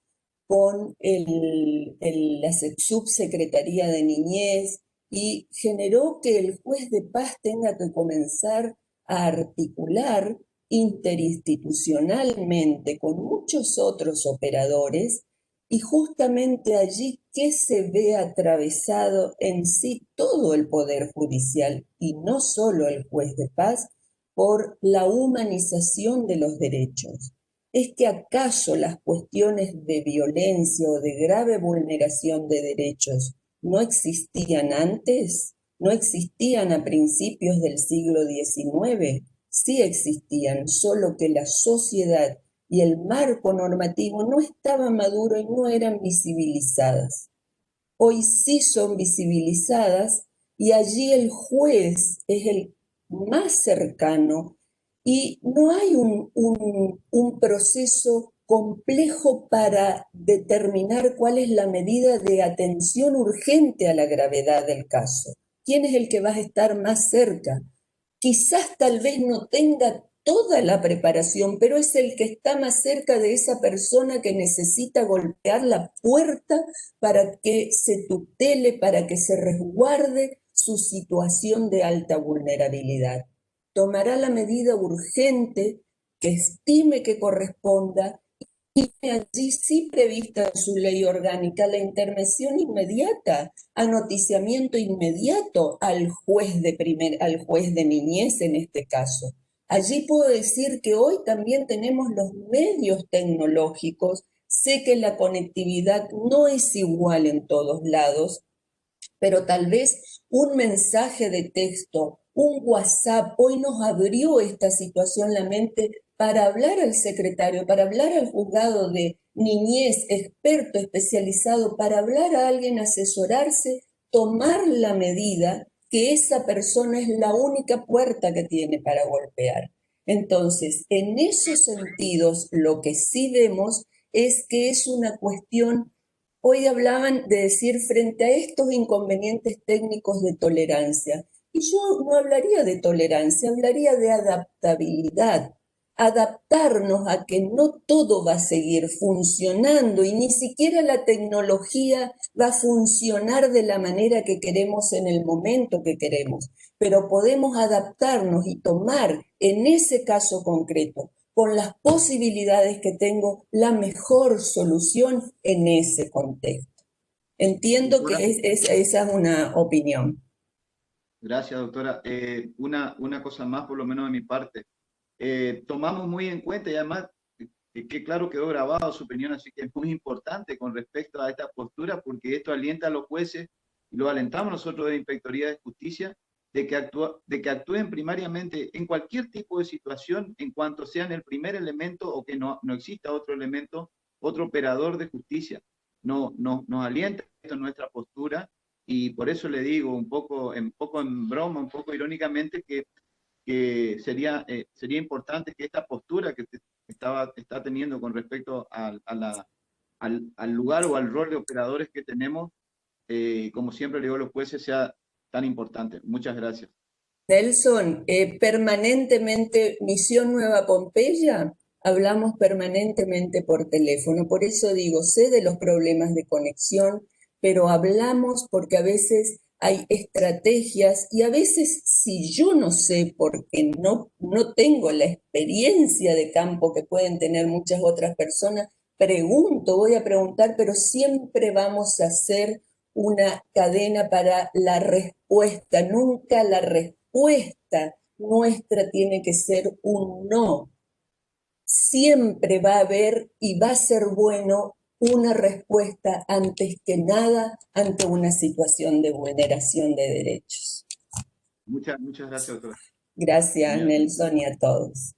con la subsecretaría de niñez y generó que el juez de paz tenga que comenzar a articular interinstitucionalmente con muchos otros operadores y justamente allí que se ve atravesado en sí todo el Poder Judicial y no solo el juez de paz por la humanización de los derechos. ¿Es que acaso las cuestiones de violencia o de grave vulneración de derechos no existían antes? ¿No existían a principios del siglo XIX? Sí existían, solo que la sociedad y el marco normativo no estaban maduros y no eran visibilizadas. Hoy sí son visibilizadas y allí el juez es el más cercano y no hay un proceso complejo para determinar cuál es la medida de atención urgente a la gravedad del caso. ¿Quién es el que va a estar más cerca? Quizás tal vez no tenga toda la preparación, pero es el que está más cerca de esa persona que necesita golpear la puerta para que se tutele, para que se resguarde su situación de alta vulnerabilidad. Tomará la medida urgente que estime que corresponda y allí sí prevista en su ley orgánica la intervención inmediata, anoticiamiento inmediato al juez de niñez en este caso. Allí puedo decir que hoy también tenemos los medios tecnológicos Sé que la conectividad no es igual en todos lados, pero tal vez un mensaje de texto, un WhatsApp, hoy nos abrió esta situación la mente para hablar al secretario, para hablar al juzgado de niñez, experto, especializado, para hablar a alguien, asesorarse, tomar la medida que esa persona es la única puerta que tiene para golpear. Entonces, en esos sentidos, lo que sí vemos es que es una cuestión. Hoy hablaban de decir frente a estos inconvenientes técnicos de tolerancia. Y yo no hablaría de tolerancia, hablaría de adaptabilidad. Adaptarnos a que no todo va a seguir funcionando y ni siquiera la tecnología va a funcionar de la manera que queremos en el momento que queremos, pero podemos adaptarnos y tomar en ese caso concreto, con las posibilidades que tengo, la mejor solución en ese contexto. Entiendo Doctora, que esa es una opinión. gracias, doctora. Una cosa más, por lo menos de mi parte. Tomamos muy en cuenta y además que claro quedó grabado su opinión, así que es muy importante con respecto a esta postura, porque esto alienta a los jueces y lo alentamos nosotros de Inspectoría de Justicia de que actúen primariamente en cualquier tipo de situación en cuanto sean el primer elemento o que no exista otro elemento, otro operador de justicia. Nos alienta esto en nuestra postura y por eso le digo un poco en broma, un poco irónicamente que sería importante que esta postura que usted está teniendo con respecto al lugar o al rol de operadores que tenemos, como siempre le digo a los jueces, sea tan importante. Muchas gracias. Nelson, permanentemente, Misión Nueva Pompeya, hablamos permanentemente por teléfono. Por eso digo, sé de los problemas de conexión, pero hablamos porque a veces hay estrategias y a veces si yo no sé, porque no tengo la experiencia de campo que pueden tener muchas otras personas, pregunto, voy a preguntar, pero siempre vamos a hacer una cadena para la respuesta, nunca la respuesta nuestra tiene que ser un no. Siempre va a haber y va a ser bueno una respuesta antes que nada ante una situación de vulneración de derechos. Muchas gracias, doctora. Gracias, Nelson, y a todos.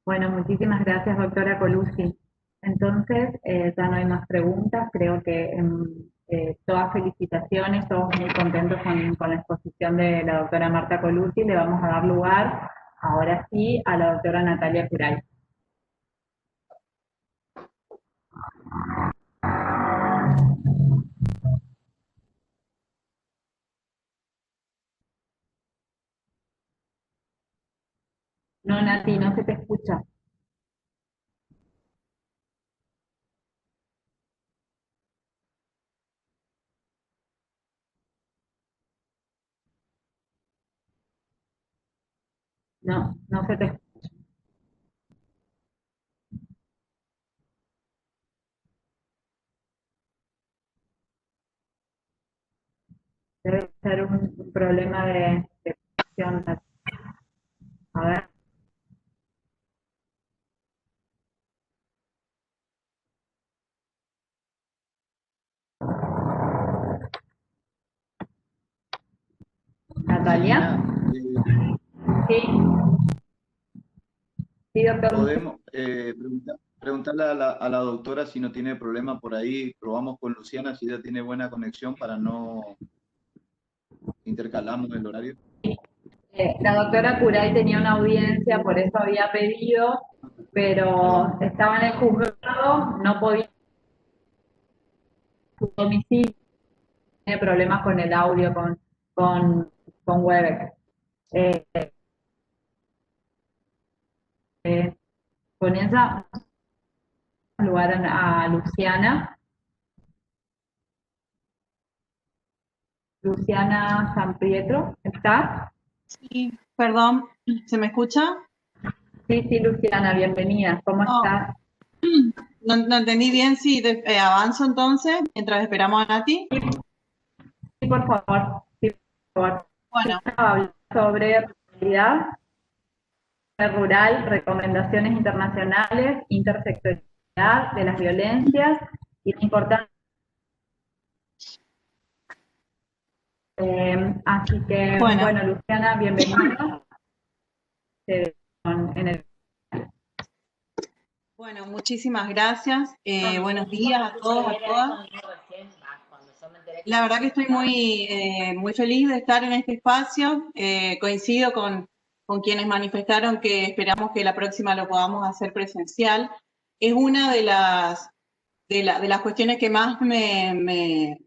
Bueno, muchísimas gracias, doctora Colucci. Entonces, ya no hay más preguntas. Creo que todas felicitaciones, todos muy contentos con la exposición de la doctora Marta Colucci. Le vamos a dar lugar, ahora sí, a la doctora Natalia Curay. No, Nati, no se te escucha. No, no se te escucha. Debe ser un problema de conexión. A ver. Natalia. Sí. Sí, doctor. Podemos preguntarle a la doctora si no tiene problema por ahí. Probamos con Luciana si ella tiene buena conexión para no intercalamos el horario. La doctora Curay tenía una audiencia, por eso había pedido, pero estaba en el juzgado, no podía su domicilio, tiene problemas con el audio, con Webex. Comienza a lugar a Luciana. Luciana San Pietro, ¿está? Sí, perdón, ¿se me escucha? Sí, Luciana, bienvenida. ¿Cómo estás? No entendí bien si avanzo entonces, mientras esperamos a Nati. Sí, por favor. Sí, por favor. Bueno, Hablar sobre realidad rural, recomendaciones internacionales, intersectorialidad de las violencias y la importancia. Así que, bueno, Luciana, bienvenida. Bueno, muchísimas gracias. Buenos días a todos, a todas. La verdad que estoy muy feliz de estar en este espacio. Coincido con quienes manifestaron que esperamos que la próxima lo podamos hacer presencial. Es una de las cuestiones que más me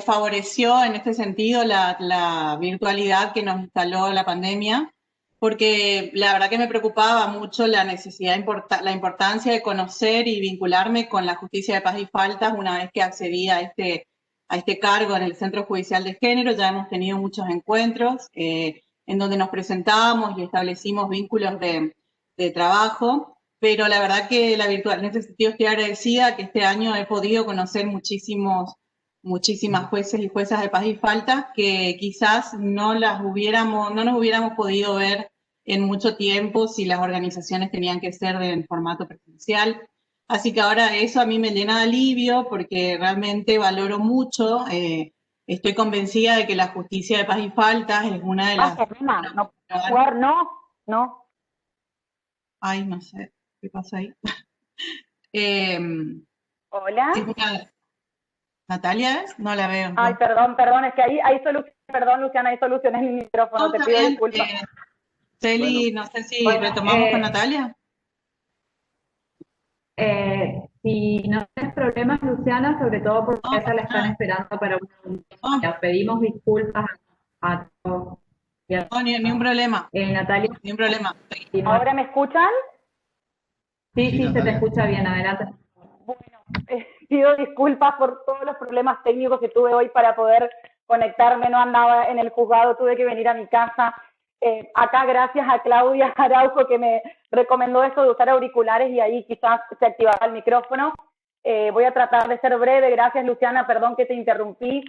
favoreció en este sentido la virtualidad que nos instaló la pandemia, porque la verdad que me preocupaba mucho la necesidad, la importancia de conocer y vincularme con la justicia de paz y faltas una vez que accedí a este cargo en el Centro Judicial de Género. Ya hemos tenido muchos encuentros en donde nos presentábamos y establecimos vínculos de trabajo, pero la verdad que la virtual, en ese sentido estoy agradecida que este año he podido conocer muchísimas jueces y juezas de paz y faltas que quizás no nos hubiéramos podido ver en mucho tiempo si las organizaciones tenían que ser en formato presencial. Así que ahora eso a mí me llena de alivio porque realmente valoro mucho, estoy convencida de que la justicia de paz y faltas es una de las... no puedo jugar, no. Ay, no sé, ¿qué pasa ahí? Hola. ¿Sí, Natalia es? No la veo. Ay, perdón, es que hay soluciones, perdón, Luciana, hay soluciones en mi micrófono, No, te pido disculpas. Celi, no sé si retomamos con Natalia. Si no tienes problemas, Luciana, sobre todo porque esa la están esperando para una. Pedimos disculpas a todos. No, ni un problema. Natalia. Ni un problema. ¿Ahora me escuchan? Sí, se te escucha bien, adelante. Bueno, pido disculpas por todos los problemas técnicos que tuve hoy para poder conectarme, no andaba en el juzgado, tuve que venir a mi casa. Acá gracias a Claudia Araujo que me recomendó esto de usar auriculares y ahí quizás se activaba el micrófono. Voy a tratar de ser breve. Gracias, Luciana, perdón que te interrumpí.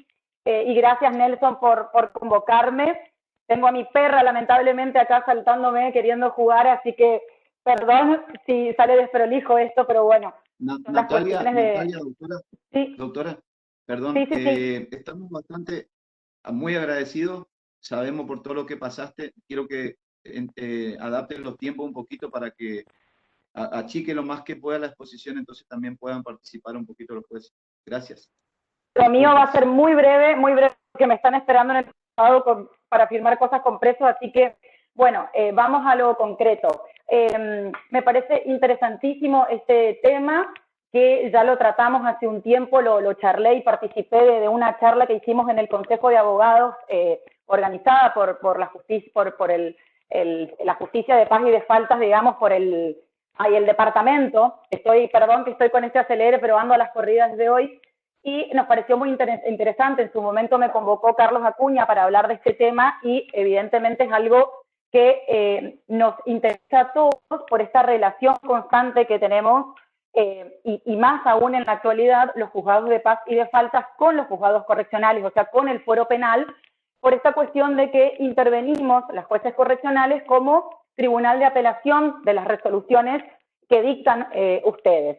Y gracias, Nelson, por convocarme. Tengo a mi perra, lamentablemente, acá saltándome, queriendo jugar, así que perdón si sale desprolijo esto, pero bueno. Natalia, doctora, ¿sí? Doctora, perdón, sí. Estamos muy agradecidos, sabemos por todo lo que pasaste, quiero que adapten los tiempos un poquito para que achique lo más que pueda la exposición, entonces también puedan participar un poquito los jueces. Gracias. Lo mío va a ser muy breve, porque me están esperando en el juzgado para firmar cosas con presos, así que, bueno, vamos a lo concreto. Me parece interesantísimo este tema, que ya lo tratamos hace un tiempo, lo charlé y participé de una charla que hicimos en el Consejo de Abogados, organizada por la justicia, la justicia de paz y de faltas, digamos, por el departamento. Perdón que estoy con este acelere, pero ando a las corridas de hoy. Y nos pareció muy interesante. En su momento me convocó Carlos Acuña para hablar de este tema y evidentemente es algo que nos interesa a todos por esta relación constante que tenemos y más aún en la actualidad los juzgados de paz y de faltas con los juzgados correccionales, o sea, con el fuero penal, por esta cuestión de que intervenimos las jueces correccionales como tribunal de apelación de las resoluciones que dictan ustedes.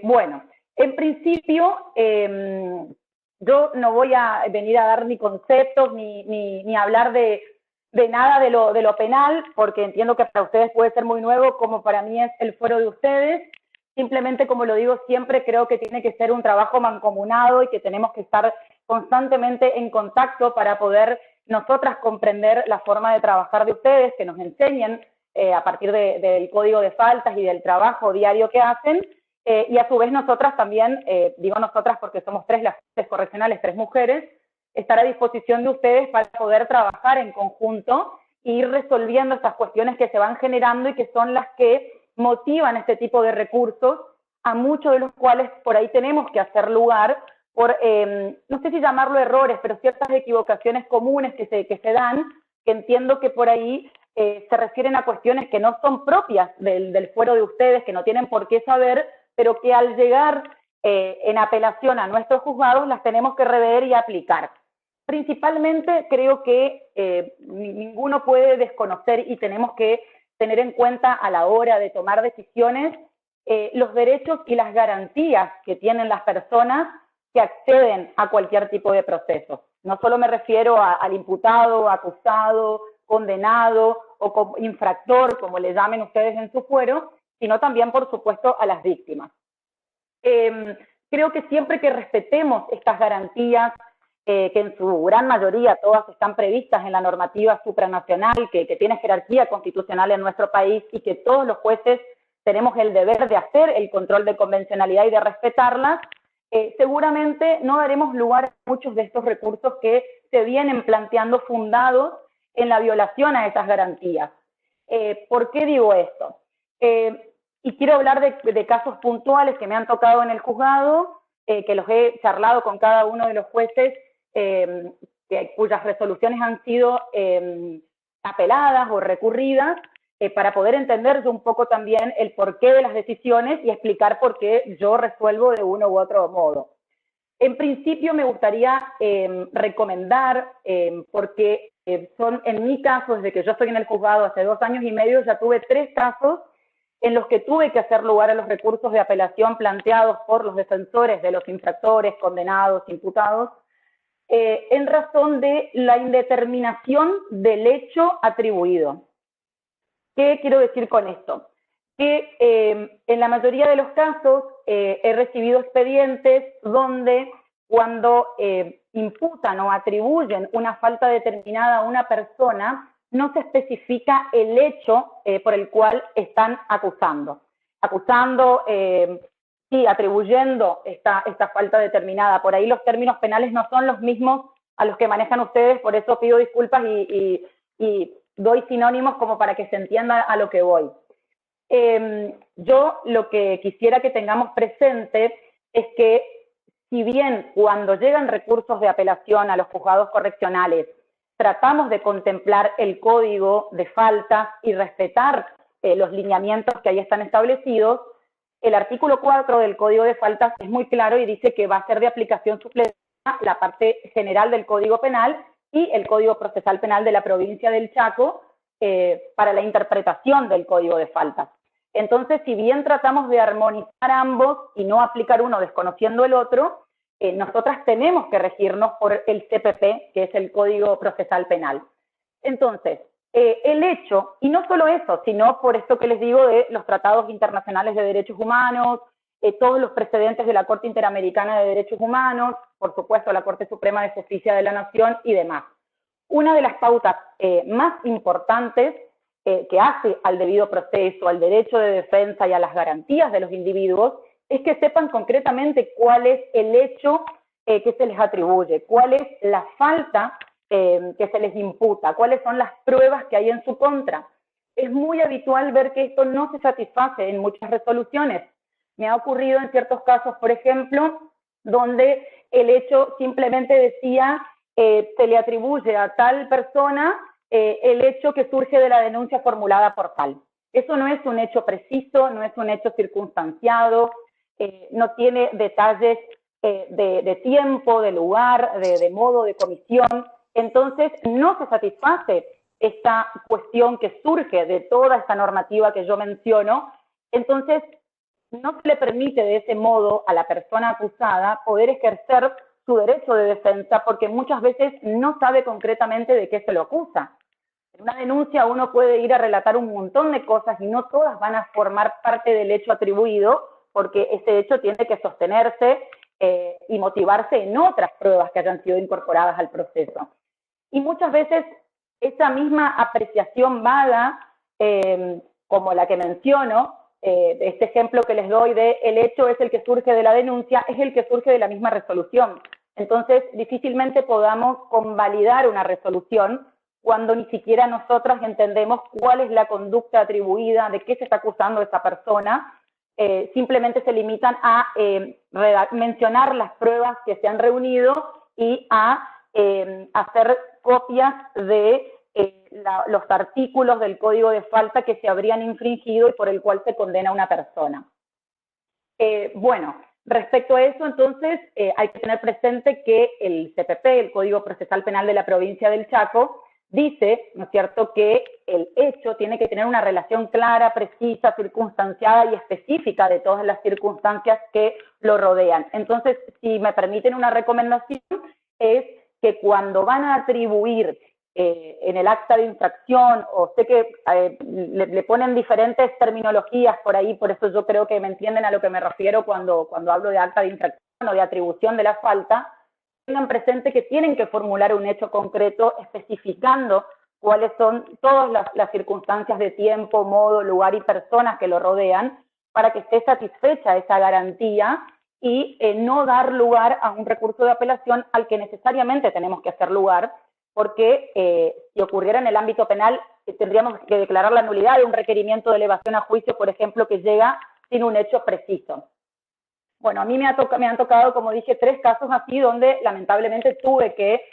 Bueno, en principio, yo no voy a venir a dar ni conceptos ni hablar de nada de lo penal, porque entiendo que para ustedes puede ser muy nuevo, como para mí es el fuero de ustedes. Simplemente, como lo digo siempre, creo que tiene que ser un trabajo mancomunado y que tenemos que estar constantemente en contacto para poder nosotras comprender la forma de trabajar de ustedes, que nos enseñen a partir del código de faltas y del trabajo diario que hacen. Y a su vez nosotras también, digo nosotras porque somos tres las jueces correccionales, 3 mujeres, estar a disposición de ustedes para poder trabajar en conjunto e ir resolviendo estas cuestiones que se van generando y que son las que motivan este tipo de recursos, a muchos de los cuales por ahí tenemos que hacer lugar por, no sé si llamarlo errores, pero ciertas equivocaciones comunes que se dan, que entiendo que por ahí se refieren a cuestiones que no son propias del fuero de ustedes, que no tienen por qué saber, pero que al llegar en apelación a nuestros juzgados las tenemos que rever y aplicar. Principalmente creo que ninguno puede desconocer y tenemos que tener en cuenta a la hora de tomar decisiones los derechos y las garantías que tienen las personas que acceden a cualquier tipo de proceso. No solo me refiero al imputado, acusado, condenado o infractor, como le llamen ustedes en su fuero, sino también, por supuesto, a las víctimas. Creo que siempre que respetemos estas garantías, que en su gran mayoría todas están previstas en la normativa supranacional, que tiene jerarquía constitucional en nuestro país y que todos los jueces tenemos el deber de hacer el control de convencionalidad y de respetarlas, seguramente no daremos lugar a muchos de estos recursos que se vienen planteando fundados en la violación a esas garantías. ¿Por qué digo esto? Y quiero hablar de casos puntuales que me han tocado en el juzgado, que los he charlado con cada uno de los jueces, cuyas resoluciones han sido apeladas o recurridas, para poder entender yo un poco también el porqué de las decisiones y explicar por qué yo resuelvo de uno u otro modo. En principio me gustaría recomendar, porque son, en mi caso, desde que yo estoy en el juzgado hace 2 años y medio, ya tuve 3 casos en los que tuve que hacer lugar a los recursos de apelación planteados por los defensores de los infractores, condenados, imputados, en razón de la indeterminación del hecho atribuido. ¿Qué quiero decir con esto? Que en la mayoría de los casos he recibido expedientes donde cuando imputan o atribuyen una falta determinada a una persona, no se especifica el hecho por el cual están acusando. Sí, atribuyendo esta falta determinada. Por ahí los términos penales no son los mismos a los que manejan ustedes, por eso pido disculpas y doy sinónimos como para que se entienda a lo que voy. Yo lo que quisiera que tengamos presente es que, si bien cuando llegan recursos de apelación a los juzgados correccionales, tratamos de contemplar el código de faltas y respetar los lineamientos que ahí están establecidos, el artículo 4 del Código de Faltas es muy claro y dice que va a ser de aplicación supletoria la parte general del Código Penal y el Código Procesal Penal de la provincia del Chaco para la interpretación del Código de Faltas. Entonces, si bien tratamos de armonizar ambos y no aplicar uno desconociendo el otro, nosotras tenemos que regirnos por el CPP, que es el Código Procesal Penal. Entonces, el hecho, y no solo eso, sino por esto que les digo de los tratados internacionales de derechos humanos, todos los precedentes de la Corte Interamericana de Derechos Humanos, por supuesto la Corte Suprema de Justicia de la Nación y demás. Una de las pautas más importantes que hace al debido proceso, al derecho de defensa y a las garantías de los individuos es que sepan concretamente cuál es el hecho que se les atribuye, cuál es la falta que se les imputa, cuáles son las pruebas que hay en su contra. Es muy habitual ver que esto no se satisface en muchas resoluciones. Me ha ocurrido en ciertos casos, por ejemplo, donde el hecho simplemente decía se le atribuye a tal persona el hecho que surge de la denuncia formulada por tal. Eso no es un hecho preciso, no es un hecho circunstanciado, no tiene detalles de tiempo, de lugar, de modo de comisión. Entonces, no se satisface esta cuestión que surge de toda esta normativa que yo menciono. Entonces, no se le permite de ese modo a la persona acusada poder ejercer su derecho de defensa porque muchas veces no sabe concretamente de qué se lo acusa. En una denuncia uno puede ir a relatar un montón de cosas y no todas van a formar parte del hecho atribuido porque ese hecho tiene que sostenerse y motivarse en otras pruebas que hayan sido incorporadas al proceso. Y muchas veces esa misma apreciación vaga, como la que menciono, este ejemplo que les doy de el hecho es el que surge de la denuncia, es el que surge de la misma resolución. Entonces, difícilmente podamos convalidar una resolución cuando ni siquiera nosotras entendemos cuál es la conducta atribuida, de qué se está acusando esa persona. Simplemente se limitan a mencionar las pruebas que se han reunido y a hacer copias de los artículos del Código de Falta que se habrían infringido y por el cual se condena a una persona. Bueno, Respecto a eso, entonces, hay que tener presente que el CPP, el Código Procesal Penal de la provincia del Chaco, dice, ¿no es cierto?, que el hecho tiene que tener una relación clara, precisa, circunstanciada y específica de todas las circunstancias que lo rodean. Entonces, si me permiten una recomendación, es que cuando van a atribuir en el acta de infracción, o sé que le ponen diferentes terminologías por ahí, por eso yo creo que me entienden a lo que me refiero cuando hablo de acta de infracción o de atribución de la falta, tengan presente que tienen que formular un hecho concreto especificando cuáles son todas las circunstancias de tiempo, modo, lugar y personas que lo rodean para que esté satisfecha esa garantía y no dar lugar a un recurso de apelación al que necesariamente tenemos que hacer lugar, porque si ocurriera en el ámbito penal tendríamos que declarar la nulidad de un requerimiento de elevación a juicio, por ejemplo, que llega sin un hecho preciso. Bueno, a mí me han tocado, como dije, 3 casos así donde lamentablemente tuve que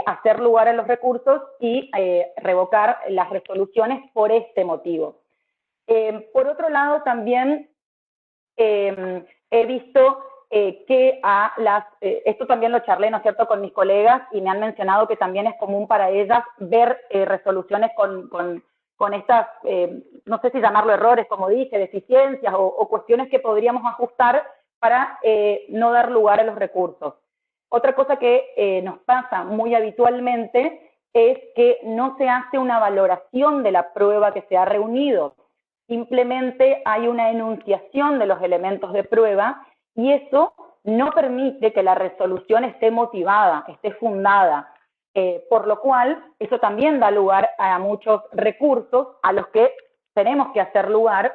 hacer lugar a los recursos y revocar las resoluciones por este motivo. Por otro lado, también he visto que esto también lo charlé, ¿no es cierto?, con mis colegas y me han mencionado que también es común para ellas ver resoluciones con estas, no sé si llamarlo errores, como dije, deficiencias o cuestiones que podríamos ajustar para no dar lugar a los recursos. Otra cosa que nos pasa muy habitualmente es que no se hace una valoración de la prueba que se ha reunido. Simplemente hay una enunciación de los elementos de prueba y eso no permite que la resolución esté motivada, esté fundada, por lo cual eso también da lugar a muchos recursos a los que tenemos que hacer lugar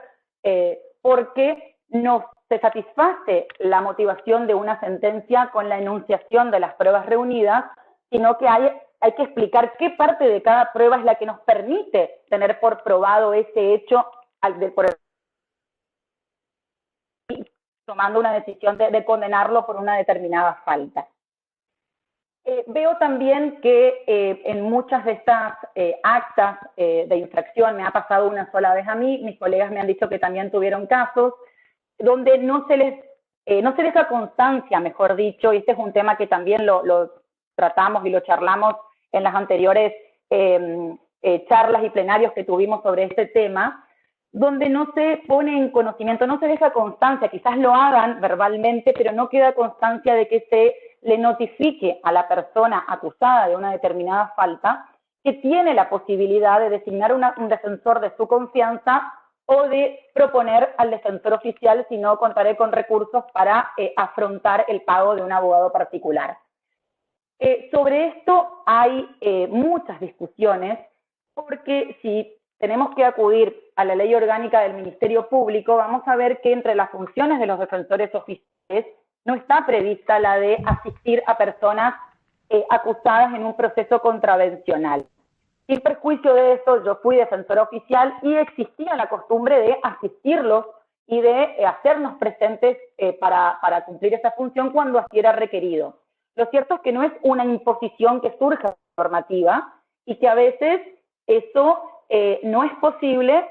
porque no se satisface la motivación de una sentencia con la enunciación de las pruebas reunidas, sino que hay que explicar qué parte de cada prueba es la que nos permite tener por probado ese hecho tomando una decisión de condenarlo por una determinada falta. Veo también que en muchas de estas actas de infracción, me ha pasado una sola vez a mí, mis colegas me han dicho que también tuvieron casos, donde no se deja constancia, mejor dicho, y este es un tema que también lo tratamos y lo charlamos en las anteriores charlas y plenarios que tuvimos sobre este tema, donde no se pone en conocimiento, no se deja constancia, quizás lo hagan verbalmente, pero no queda constancia de que se le notifique a la persona acusada de una determinada falta que tiene la posibilidad de designar un defensor de su confianza o de proponer al defensor oficial si no contaré con recursos para afrontar el pago de un abogado particular. Sobre esto hay muchas discusiones, porque si tenemos que acudir a la ley orgánica del Ministerio Público, vamos a ver que entre las funciones de los defensores oficiales no está prevista la de asistir a personas acusadas en un proceso contravencional. Sin perjuicio de eso, yo fui defensora oficial y existía la costumbre de asistirlos y de hacernos presentes para cumplir esa función cuando así era requerido. Lo cierto es que no es una imposición que surja de la normativa y que a veces eso no es posible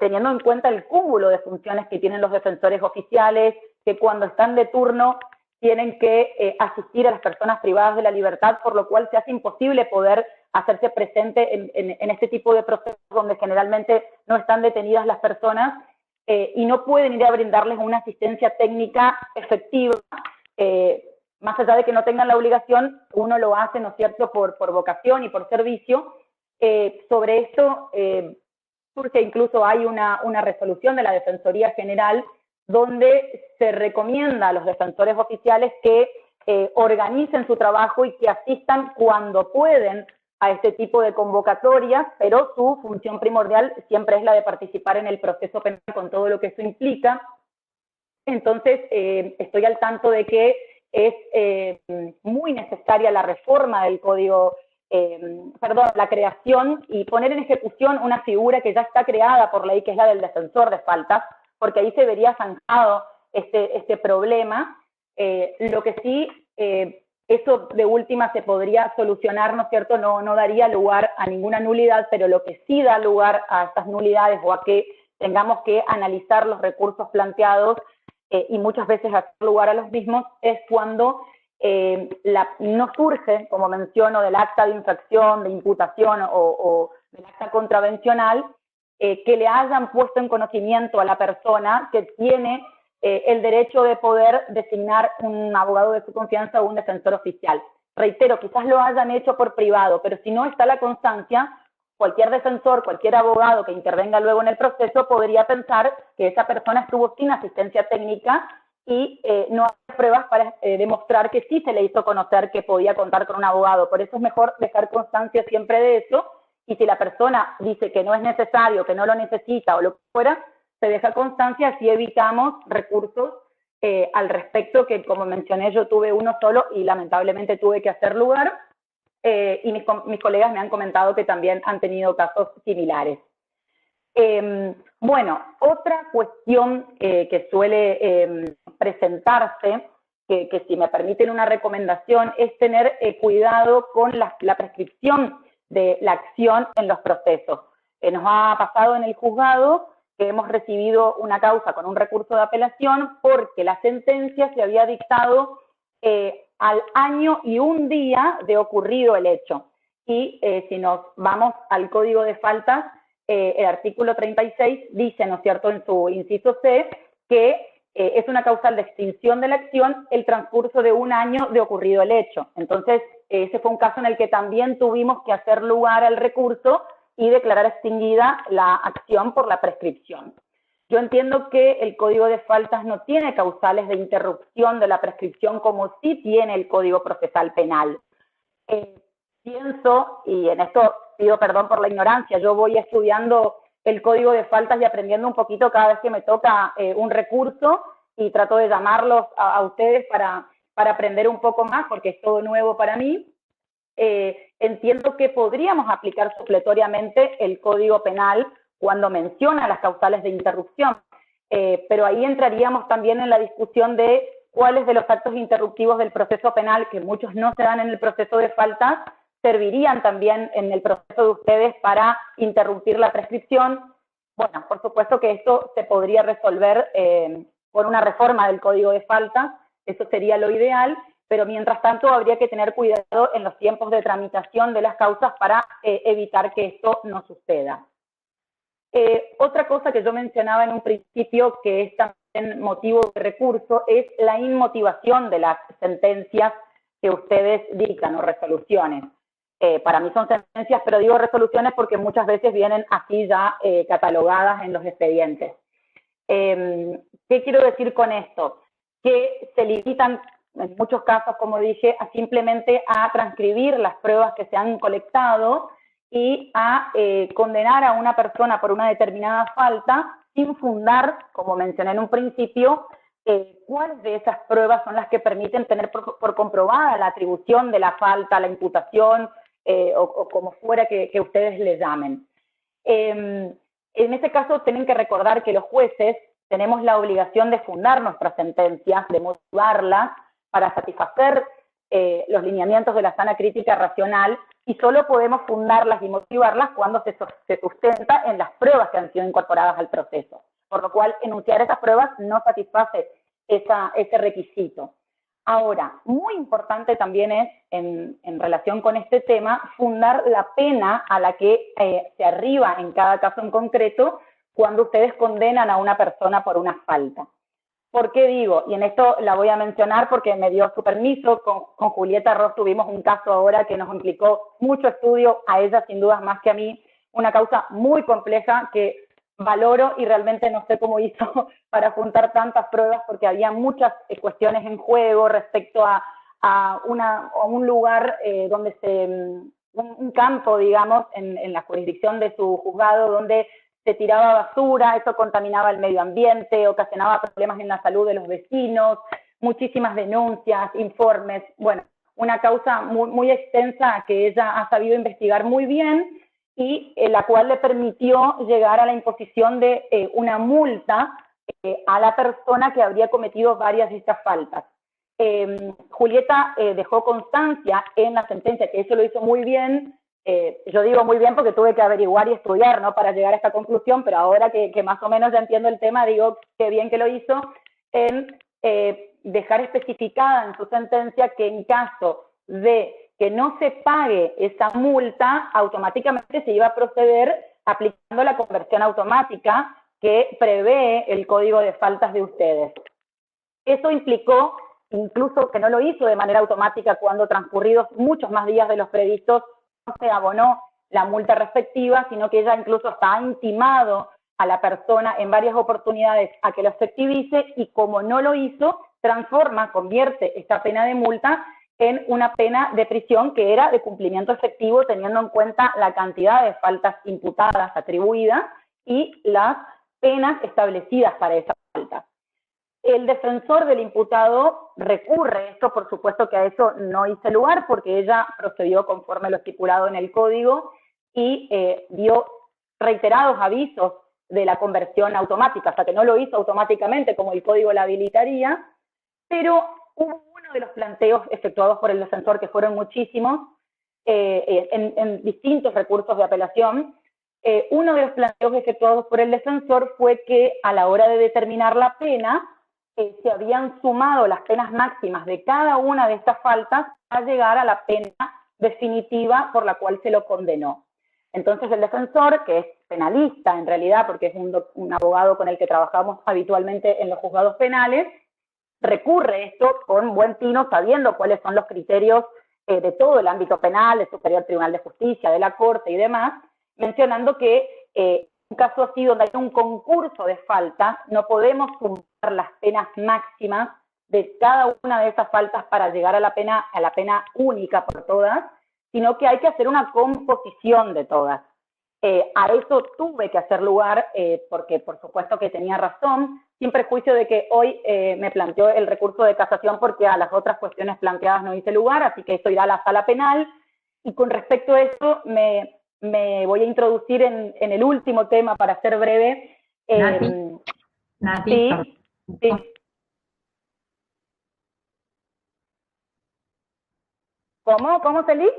teniendo en cuenta el cúmulo de funciones que tienen los defensores oficiales, que cuando están de turno tienen que asistir a las personas privadas de la libertad, por lo cual se hace imposible poder hacerse presente en este tipo de procesos donde generalmente no están detenidas las personas y no pueden ir a brindarles una asistencia técnica efectiva, más allá de que no tengan la obligación, uno lo hace, ¿no es cierto?, por vocación y por servicio. Sobre esto surge incluso hay una resolución de la Defensoría General donde se recomienda a los defensores oficiales que organicen su trabajo y que asistan cuando pueden a este tipo de convocatorias, pero su función primordial siempre es la de participar en el proceso penal con todo lo que eso implica. Entonces, estoy al tanto de que es muy necesaria la reforma del Código, la creación y poner en ejecución una figura que ya está creada por ley, que es la del defensor de faltas, porque ahí se vería zanjado este problema. Lo que sí, eso de última se podría solucionar, ¿no es cierto? No daría lugar a ninguna nulidad, pero lo que sí da lugar a estas nulidades o a que tengamos que analizar los recursos planteados y muchas veces hacer lugar a los mismos, es cuando no surge, como menciono, del acta de infracción, de imputación o del acta contravencional, que le hayan puesto en conocimiento a la persona que tiene el derecho de poder designar un abogado de su confianza o un defensor oficial. Reitero, quizás lo hayan hecho por privado, pero si no está la constancia, cualquier defensor, cualquier abogado que intervenga luego en el proceso podría pensar que esa persona estuvo sin asistencia técnica y no hay pruebas para demostrar que sí se le hizo conocer que podía contar con un abogado. Por eso es mejor dejar constancia siempre de eso, y si la persona dice que no es necesario, que no lo necesita o lo que fuera, se deja constancia, así evitamos recursos al respecto, que como mencioné yo tuve uno solo y lamentablemente tuve que hacer lugar, y mis colegas me han comentado que también han tenido casos similares. Bueno, otra cuestión que suele presentarse, que si me permiten una recomendación, es tener cuidado con la prescripción de la acción en los procesos. Nos ha pasado en el juzgado que hemos recibido una causa con un recurso de apelación porque la sentencia se había dictado al año y un día de ocurrido el hecho. Y si nos vamos al Código de Faltas, el artículo 36 dice, ¿no es cierto?, en su inciso C, que es una causal de extinción de la acción el transcurso de un año de ocurrido el hecho. Entonces, ese fue un caso en el que también tuvimos que hacer lugar al recurso y declarar extinguida la acción por la prescripción. Yo entiendo que el Código de Faltas no tiene causales de interrupción de la prescripción como sí tiene el Código Procesal Penal. Pienso, y en esto pido perdón por la ignorancia, yo voy estudiando el Código de Faltas y aprendiendo un poquito cada vez que me toca un recurso, y trato de llamarlos a ustedes para aprender un poco más, porque es todo nuevo para mí. Entiendo que podríamos aplicar supletoriamente el Código Penal cuando menciona las causales de interrupción, pero ahí entraríamos también en la discusión de cuáles de los actos interruptivos del proceso penal, que muchos no se dan en el proceso de faltas, servirían también en el proceso de ustedes para interrumpir la prescripción. Bueno, por supuesto que esto se podría resolver por una reforma del Código de Faltas, eso sería lo ideal, pero mientras tanto habría que tener cuidado en los tiempos de tramitación de las causas para evitar que esto no suceda. Otra cosa que yo mencionaba en un principio, que es también motivo de recurso, es la inmotivación de las sentencias que ustedes dictan o resoluciones. Para mí son sentencias, pero digo resoluciones porque muchas veces vienen así ya catalogadas en los expedientes. ¿Qué quiero decir con esto? Que se limitan en muchos casos, como dije, a simplemente a transcribir las pruebas que se han colectado y a condenar a una persona por una determinada falta sin fundar, como mencioné en un principio, cuáles de esas pruebas son las que permiten tener por comprobada la atribución de la falta, la imputación, o como fuera que ustedes le llamen. En ese caso tienen que recordar que los jueces tenemos la obligación de fundar nuestras sentencias, de motivarlas para satisfacer los lineamientos de la sana crítica racional, y solo podemos fundarlas y motivarlas cuando se sustenta en las pruebas que han sido incorporadas al proceso. Por lo cual, enunciar esas pruebas no satisface ese requisito. Ahora, muy importante también es, en relación con este tema, fundar la pena a la que se arriba en cada caso en concreto cuando ustedes condenan a una persona por una falta. ¿Por qué digo? Y en esto la voy a mencionar porque me dio su permiso. Con Julieta Ross tuvimos un caso ahora que nos implicó mucho estudio, a ella sin dudas más que a mí, una causa muy compleja que valoro y realmente no sé cómo hizo para juntar tantas pruebas, porque había muchas cuestiones en juego respecto a un lugar donde un campo, digamos, en la jurisdicción de su juzgado, donde se tiraba basura, eso contaminaba el medio ambiente, ocasionaba problemas en la salud de los vecinos, muchísimas denuncias, informes, bueno, una causa muy, muy extensa que ella ha sabido investigar muy bien, y la cual le permitió llegar a la imposición de una multa a la persona que habría cometido varias de estas faltas. Julieta dejó constancia en la sentencia que eso lo hizo muy bien. Yo digo muy bien porque tuve que averiguar y estudiar, ¿no?, para llegar a esta conclusión, pero ahora que más o menos ya entiendo el tema, digo qué bien que lo hizo. en dejar especificada en su sentencia que en caso de que no se pague esa multa, automáticamente se iba a proceder aplicando la conversión automática que prevé el código de faltas de ustedes. Eso implicó incluso que no lo hizo de manera automática cuando transcurridos muchos más días de los previstos no se abonó la multa respectiva, sino que ella incluso está intimado a la persona en varias oportunidades a que lo efectivice y como no lo hizo, convierte esta pena de multa en una pena de prisión que era de cumplimiento efectivo teniendo en cuenta la cantidad de faltas imputadas, atribuidas y las penas establecidas para esa falta. El defensor del imputado recurre esto, por supuesto que a eso no hice lugar porque ella procedió conforme lo estipulado en el código y dio reiterados avisos de la conversión automática, hasta que no lo hizo automáticamente como el código la habilitaría, pero hubo uno de los planteos efectuados por el defensor, que fueron muchísimos, en distintos recursos de apelación. Uno de los planteos efectuados por el defensor fue que a la hora de determinar la pena, se habían sumado las penas máximas de cada una de estas faltas para llegar a la pena definitiva por la cual se lo condenó. Entonces el defensor, que es penalista en realidad, porque es un abogado con el que trabajamos habitualmente en los juzgados penales, recurre esto con buen tino, sabiendo cuáles son los criterios de todo el ámbito penal, del Superior Tribunal de Justicia, de la Corte y demás, mencionando que un caso así donde hay un concurso de faltas, no podemos sumar las penas máximas de cada una de esas faltas para llegar a la pena única por todas, sino que hay que hacer una composición de todas. A eso tuve que hacer lugar, porque por supuesto que tenía razón, sin prejuicio de que hoy me planteó el recurso de casación porque a las otras cuestiones planteadas no hice lugar, así que eso irá a la sala penal. Y con respecto a eso, me voy a introducir en el último tema para ser breve. Nati, sí. ¿Cómo, Celí?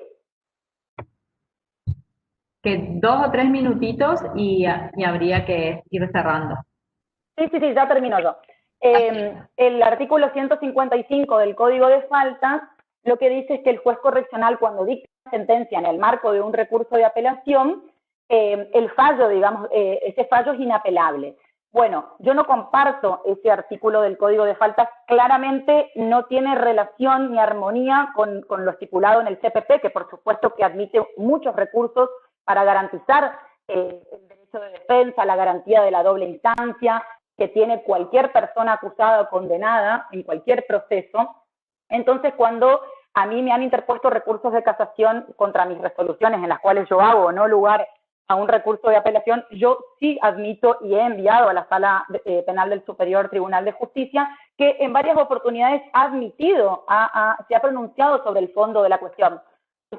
Que 2 o 3 minutitos y habría que ir cerrando. Sí, ya termino yo. El artículo 155 del Código de Faltas lo que dice es que el juez correccional, cuando dicta sentencia en el marco de un recurso de apelación, el fallo, digamos, ese fallo es inapelable. Bueno, yo no comparto ese artículo del Código de Faltas, claramente no tiene relación ni armonía con lo estipulado en el CPP, que por supuesto que admite muchos recursos para garantizar el derecho de defensa, la garantía de la doble instancia, que tiene cualquier persona acusada o condenada en cualquier proceso. Entonces, cuando a mí me han interpuesto recursos de casación contra mis resoluciones en las cuales yo hago o no lugar a un recurso de apelación, yo sí admito y he enviado a la Sala Penal del Superior Tribunal de Justicia, que en varias oportunidades ha admitido, se ha pronunciado sobre el fondo de la cuestión.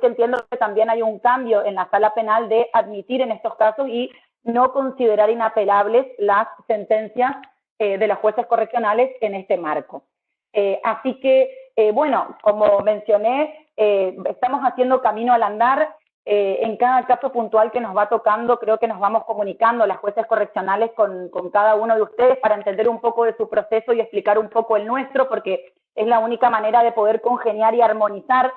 Entiendo que también hay un cambio en la Sala Penal de admitir en estos casos y no considerar inapelables las sentencias de los jueces correccionales en este marco. Así que, bueno, como mencioné, estamos haciendo camino al andar. En cada caso puntual que nos va tocando, creo que nos vamos comunicando las jueces correccionales con cada uno de ustedes para entender un poco de su proceso y explicar un poco el nuestro, porque es la única manera de poder congeniar y armonizar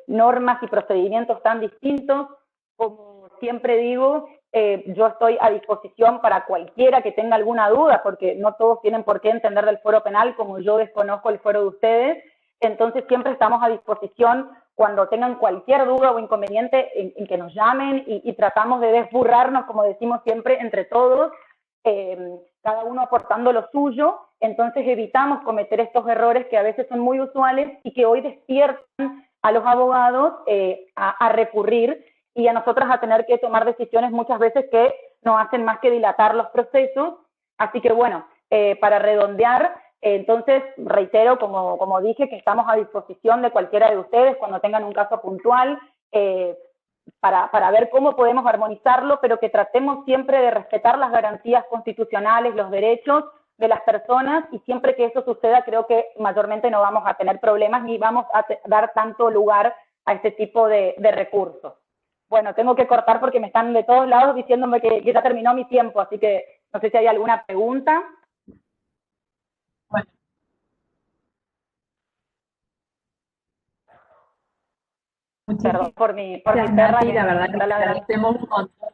normas y procedimientos tan distintos. Como siempre digo, yo estoy a disposición para cualquiera que tenga alguna duda, porque no todos tienen por qué entender del fuero penal como yo desconozco el fuero de ustedes. Entonces siempre estamos a disposición cuando tengan cualquier duda o inconveniente en que nos llamen y tratamos de desburrarnos, como decimos siempre, entre todos, cada uno aportando lo suyo. Entonces evitamos cometer estos errores que a veces son muy usuales y que hoy despiertan a los abogados a recurrir y a nosotras a tener que tomar decisiones muchas veces que no hacen más que dilatar los procesos. Así que bueno, para redondear, entonces reitero, como dije, que estamos a disposición de cualquiera de ustedes cuando tengan un caso puntual para ver cómo podemos armonizarlo, pero que tratemos siempre de respetar las garantías constitucionales, los derechos de las personas, y siempre que eso suceda creo que mayormente no vamos a tener problemas ni vamos a dar tanto lugar a este tipo de recursos. Bueno, tengo que cortar porque me están de todos lados diciéndome que ya terminó mi tiempo, así que no sé si hay alguna pregunta. Perdón por mi Gracias, perra Nati, que la verdad que está te ladrando. agradecemos un montón.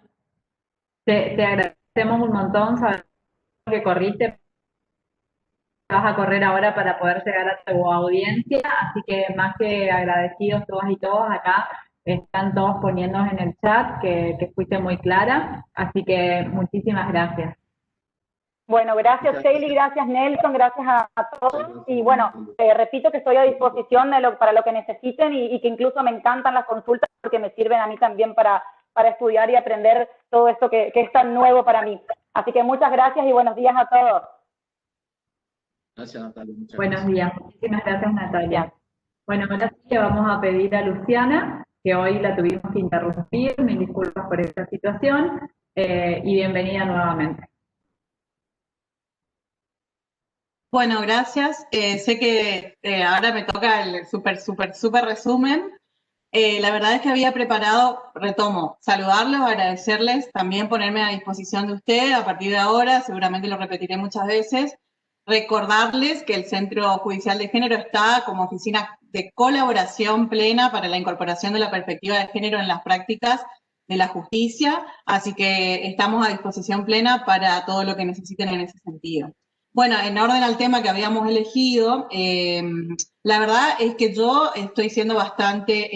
Te agradecemos un montón, sabemos que corriste, vas a correr ahora para poder llegar a tu audiencia, así que más que agradecidos todas y todos acá, están todos poniéndonos en el chat que fuiste muy clara, así que muchísimas gracias. Bueno, gracias Muchas Sheila, gracias Nelson, gracias a todos. Y bueno, repito que estoy a disposición para lo que necesiten y que incluso me encantan las consultas porque me sirven a mí también para estudiar y aprender todo esto que es tan nuevo para mí. Así que muchas gracias y buenos días a todos. Gracias, Natalia. Muchas Buenos gracias. días, muchísimas gracias, Natalia. Gracias. Bueno, ahora sí le vamos a pedir a Luciana, que hoy la tuvimos que interrumpir, mil disculpas por esta situación, y bienvenida nuevamente. Bueno, gracias. Sé que ahora me toca el súper resumen. La verdad es que había preparado, retomo, saludarlos, agradecerles, también ponerme a disposición de usted a partir de ahora, seguramente lo repetiré muchas veces, recordarles que el Centro Judicial de Género está como oficina de colaboración plena para la incorporación de la perspectiva de género en las prácticas de la justicia, así que estamos a disposición plena para todo lo que necesiten en ese sentido. Bueno, en orden al tema que habíamos elegido, la verdad es que yo estoy siendo bastante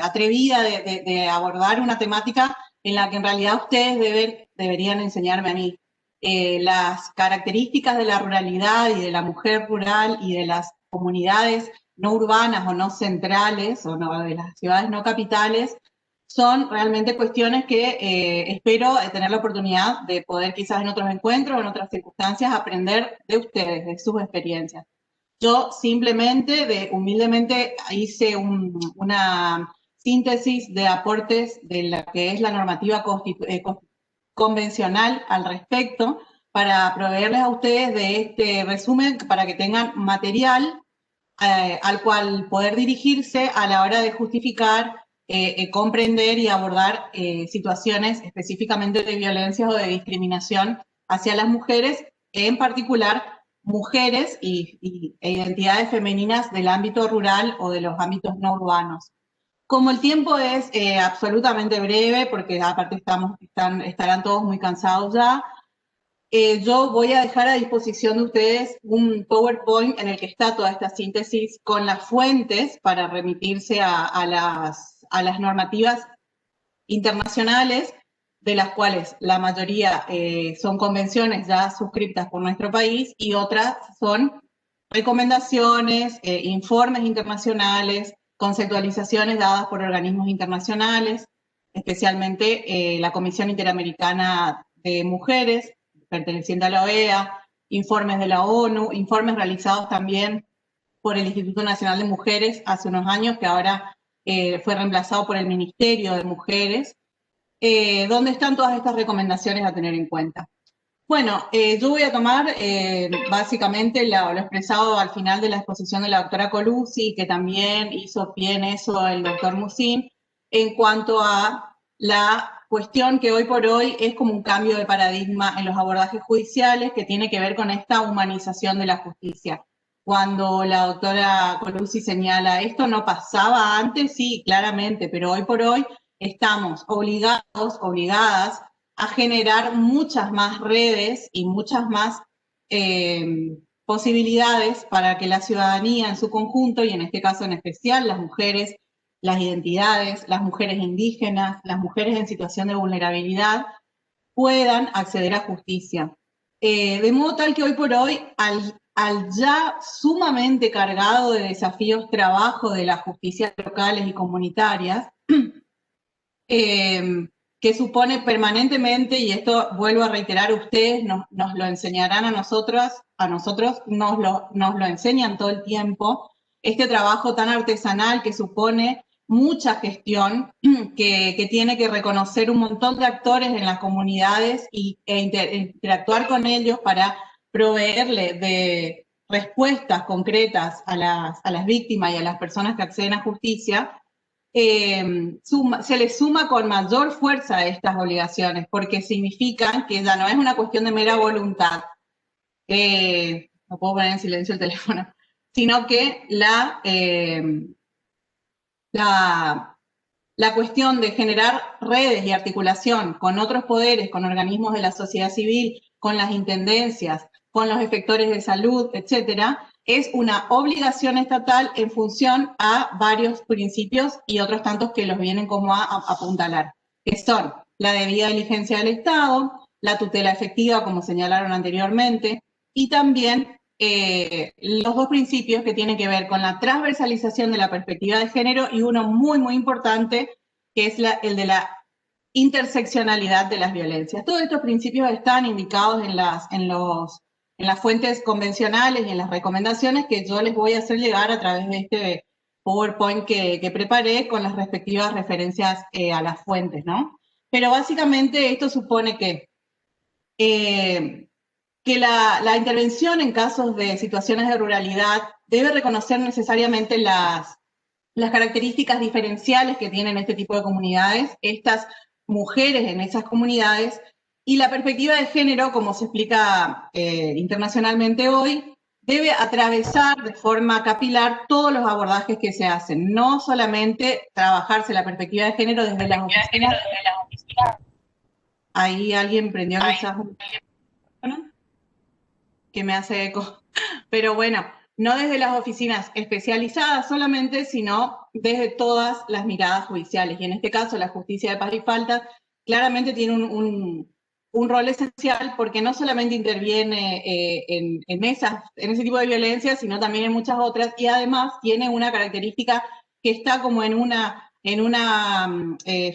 atrevida de abordar una temática en la que en realidad ustedes deberían enseñarme a mí. Las características de la ruralidad y de la mujer rural y de las comunidades no urbanas o no centrales o no, de las ciudades no capitales son realmente cuestiones que espero tener la oportunidad de poder quizás en otros encuentros, en otras circunstancias, aprender de ustedes, de sus experiencias. Yo simplemente, humildemente, hice una síntesis de aportes de la que es la normativa convencional al respecto para proveerles a ustedes de este resumen para que tengan material al cual poder dirigirse a la hora de justificar, comprender y abordar situaciones específicamente de violencias o de discriminación hacia las mujeres, en particular mujeres e identidades femeninas del ámbito rural o de los ámbitos no urbanos. Como el tiempo es absolutamente breve, porque aparte estarán todos muy cansados ya, yo voy a dejar a disposición de ustedes un PowerPoint en el que está toda esta síntesis con las fuentes para remitirse a las normativas internacionales, de las cuales la mayoría son convenciones ya suscritas por nuestro país y otras son recomendaciones, informes internacionales, conceptualizaciones dadas por organismos internacionales, especialmente la Comisión Interamericana de Mujeres, perteneciente a la OEA, informes de la ONU, informes realizados también por el Instituto Nacional de Mujeres hace unos años, que ahora fue reemplazado por el Ministerio de Mujeres, donde están todas estas recomendaciones a tener en cuenta. Bueno, yo voy a tomar básicamente lo expresado al final de la exposición de la doctora Colucci, que también hizo pie en eso el doctor Musin, en cuanto a la cuestión que hoy por hoy es como un cambio de paradigma en los abordajes judiciales que tiene que ver con esta humanización de la justicia. Cuando la doctora Colucci señala, esto no pasaba antes, sí, claramente, pero hoy por hoy estamos obligadas a generar muchas más redes y muchas más posibilidades para que la ciudadanía en su conjunto, y en este caso en especial las mujeres, las identidades, las mujeres indígenas, las mujeres en situación de vulnerabilidad, puedan acceder a justicia. De modo tal que hoy por hoy, al ya sumamente cargado de desafíos trabajo de las justicias locales y comunitarias, que supone permanentemente, y esto vuelvo a reiterar, ustedes nos lo enseñarán a nosotros nos lo enseñan todo el tiempo, este trabajo tan artesanal que supone mucha gestión, que tiene que reconocer un montón de actores en las comunidades e interactuar con ellos para proveerle de respuestas concretas a las víctimas y a las personas que acceden a justicia. Se les suma con mayor fuerza a estas obligaciones, porque significan que ya no es una cuestión de mera voluntad, no puedo poner en silencio el teléfono, sino que la la cuestión de generar redes y articulación con otros poderes, con organismos de la sociedad civil, con las intendencias, con los efectores de salud, etcétera, es una obligación estatal en función a varios principios y otros tantos que los vienen como a apuntalar, que son la debida diligencia del Estado, la tutela efectiva, como señalaron anteriormente, y también los dos principios que tienen que ver con la transversalización de la perspectiva de género y uno muy, muy importante, que es el de la interseccionalidad de las violencias. Todos estos principios están indicados en las fuentes convencionales y en las recomendaciones que yo les voy a hacer llegar a través de este PowerPoint que preparé con las respectivas referencias a las fuentes, ¿no? Pero básicamente esto supone que la intervención en casos de situaciones de ruralidad debe reconocer necesariamente las características diferenciales que tienen este tipo de comunidades, estas mujeres en esas comunidades, y la perspectiva de género, como se explica internacionalmente hoy, debe atravesar de forma capilar todos los abordajes que se hacen, no solamente trabajarse la perspectiva de género desde las oficinas. Ahí alguien prendió quizás un micrófono que me hace eco, pero bueno, no desde las oficinas especializadas solamente, sino desde todas las miradas judiciales. Y en este caso, la justicia de paz y falta claramente tiene un rol esencial porque no solamente interviene en ese tipo de violencia, sino también en muchas otras, y además tiene una característica que está como en una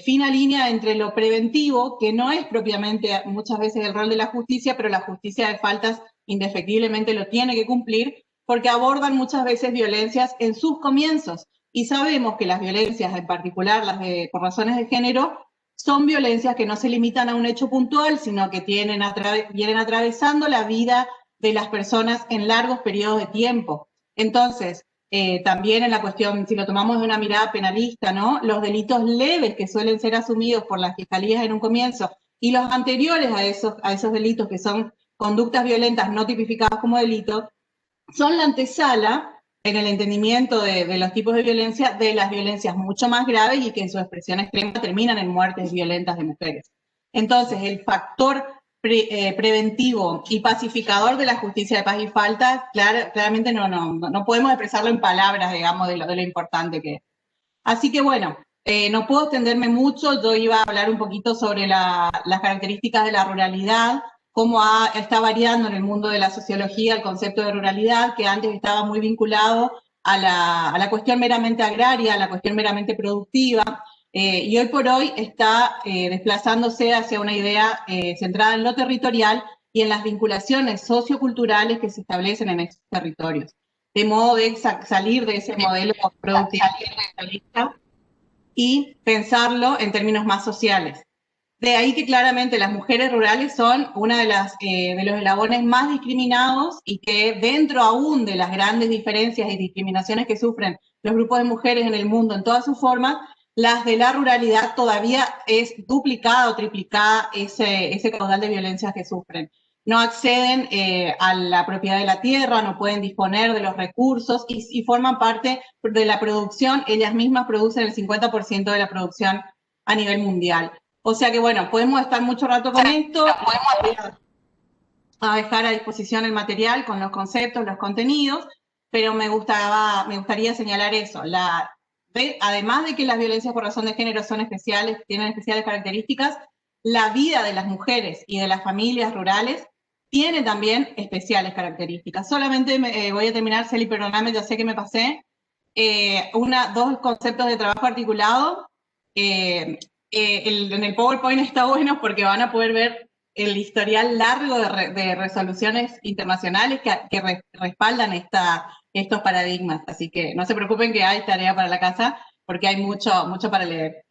fina línea entre lo preventivo, que no es propiamente muchas veces el rol de la justicia, pero la justicia de faltas indefectiblemente lo tiene que cumplir, porque abordan muchas veces violencias en sus comienzos. Y sabemos que las violencias, en particular las por razones de género, son violencias que no se limitan a un hecho puntual, sino que vienen atravesando la vida de las personas en largos periodos de tiempo. Entonces, también en la cuestión, si lo tomamos de una mirada penalista, ¿no? Los delitos leves que suelen ser asumidos por las fiscalías en un comienzo y los anteriores a esos delitos, que son conductas violentas no tipificadas como delito, son la antesala en el entendimiento de los tipos de violencia, de las violencias mucho más graves y que en su expresión extrema terminan en muertes violentas de mujeres. Entonces, el factor preventivo y pacificador de la justicia de paz y falta, claramente no podemos expresarlo en palabras, digamos, de lo importante que es. Así que bueno, no puedo extenderme mucho, yo iba a hablar un poquito sobre las características de la ruralidad, cómo está variando en el mundo de la sociología el concepto de ruralidad, que antes estaba muy vinculado a la cuestión meramente agraria, a la cuestión meramente productiva, y hoy por hoy está desplazándose hacia una idea centrada en lo territorial y en las vinculaciones socioculturales que se establecen en esos territorios, de modo de salir de ese modelo productivista y pensarlo en términos más sociales. De ahí que claramente las mujeres rurales son una de los eslabones más discriminados y que dentro aún de las grandes diferencias y discriminaciones que sufren los grupos de mujeres en el mundo en todas sus formas, las de la ruralidad todavía es duplicada o triplicada ese caudal de violencias que sufren. No acceden a la propiedad de la tierra, no pueden disponer de los recursos y forman parte de la producción. Ellas mismas producen el 50% de la producción a nivel mundial. O sea que bueno, podemos estar mucho rato con esto, voy a dejar a disposición el material con los conceptos, los contenidos, pero me gustaría señalar eso. Además de que las violencias por razón de género son especiales, tienen especiales características, la vida de las mujeres y de las familias rurales tiene también especiales características. Solamente voy a terminar, Celi, perdóname, ya sé que me pasé. Dos conceptos de trabajo articulado. En el PowerPoint está bueno porque van a poder ver el historial largo de resoluciones internacionales que respaldan estos paradigmas. Así que no se preocupen que hay tarea para la casa porque hay mucho para leer.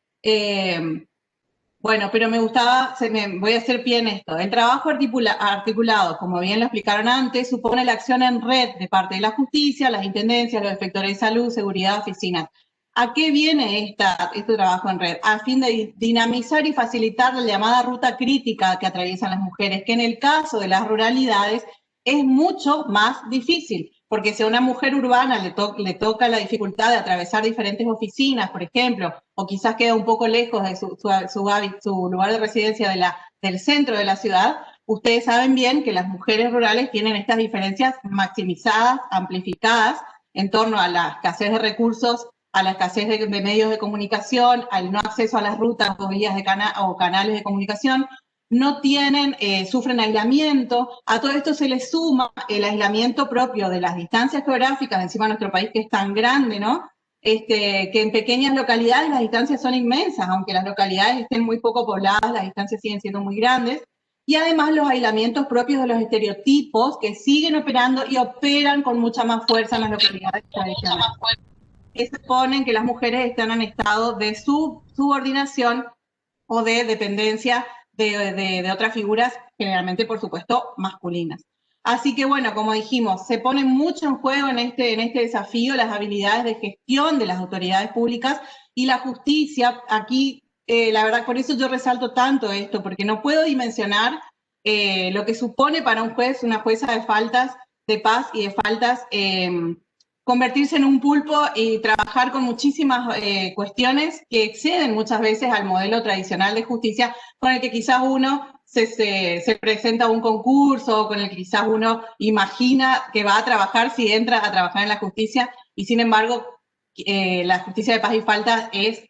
Bueno, pero voy a hacer pie en esto. El trabajo articulado, como bien lo explicaron antes, supone la acción en red de parte de la justicia, las intendencias, los efectores de salud, seguridad, oficinas. ¿A qué viene este trabajo en red? A fin de dinamizar y facilitar la llamada ruta crítica que atraviesan las mujeres, que en el caso de las ruralidades es mucho más difícil, porque si a una mujer urbana le toca la dificultad de atravesar diferentes oficinas, por ejemplo, o quizás queda un poco lejos de su lugar de residencia del centro de la ciudad, ustedes saben bien que las mujeres rurales tienen estas diferencias maximizadas, amplificadas, en torno a la escasez de recursos, a la escasez de medios de comunicación, al no acceso a las rutas o vías o canales de comunicación, no tienen, sufren aislamiento. A todo esto se le suma el aislamiento propio de las distancias geográficas, encima de nuestro país que es tan grande, ¿no? Que en pequeñas localidades las distancias son inmensas, aunque las localidades estén muy poco pobladas, las distancias siguen siendo muy grandes. Y además los aislamientos propios de los estereotipos que siguen operando y operan con mucha más fuerza en las localidades tradicionales. Que suponen que las mujeres están en estado de subordinación o de dependencia de otras figuras, generalmente, por supuesto, masculinas. Así que, bueno, como dijimos, se pone mucho en juego en este desafío las habilidades de gestión de las autoridades públicas y la justicia. Aquí, la verdad, por eso yo resalto tanto esto, porque no puedo dimensionar lo que supone para un juez, una jueza de faltas de paz y de faltas, convertirse en un pulpo y trabajar con muchísimas cuestiones que exceden muchas veces al modelo tradicional de justicia con el que quizás uno se presenta a un concurso, con el que quizás uno imagina que va a trabajar si entra a trabajar en la justicia, y sin embargo la justicia de paz y faltas es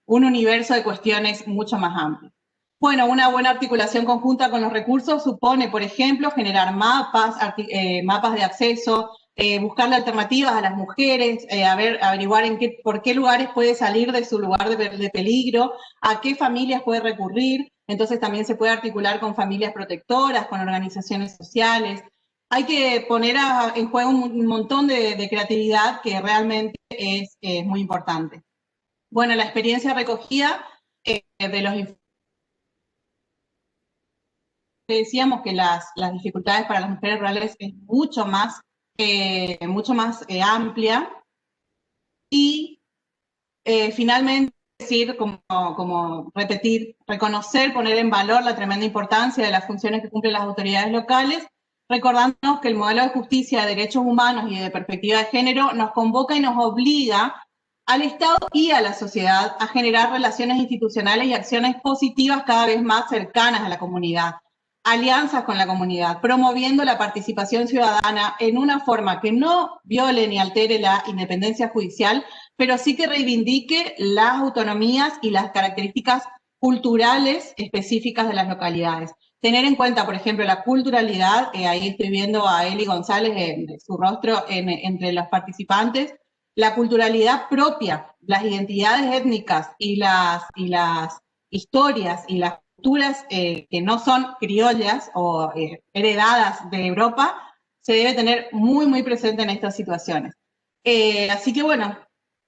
un universo de cuestiones mucho más amplio. Bueno, una buena articulación conjunta con los recursos supone, por ejemplo, generar mapas de acceso, buscarle alternativas a las mujeres, averiguar por qué lugares puede salir de su lugar de peligro, a qué familias puede recurrir. Entonces también se puede articular con familias protectoras, con organizaciones sociales. Hay que poner en juego un montón de creatividad que realmente es muy importante. Bueno, la experiencia recogida de los decíamos que las dificultades para las mujeres rurales es mucho más amplia. Y finalmente decir, como repetir, reconocer, poner en valor la tremenda importancia de las funciones que cumplen las autoridades locales, recordándonos que el modelo de justicia, de derechos humanos y de perspectiva de género nos convoca y nos obliga al Estado y a la sociedad a generar relaciones institucionales y acciones positivas cada vez más cercanas a la comunidad, alianzas con la comunidad, promoviendo la participación ciudadana en una forma que no viole ni altere la independencia judicial, pero sí que reivindique las autonomías y las características culturales específicas de las localidades. Tener en cuenta, por ejemplo, la culturalidad, ahí estoy viendo a Eli González, su rostro entre los participantes, la culturalidad propia, las identidades étnicas y las historias y las culturas que no son criollas o heredadas de Europa, se debe tener muy, muy presente en estas situaciones. Así que bueno,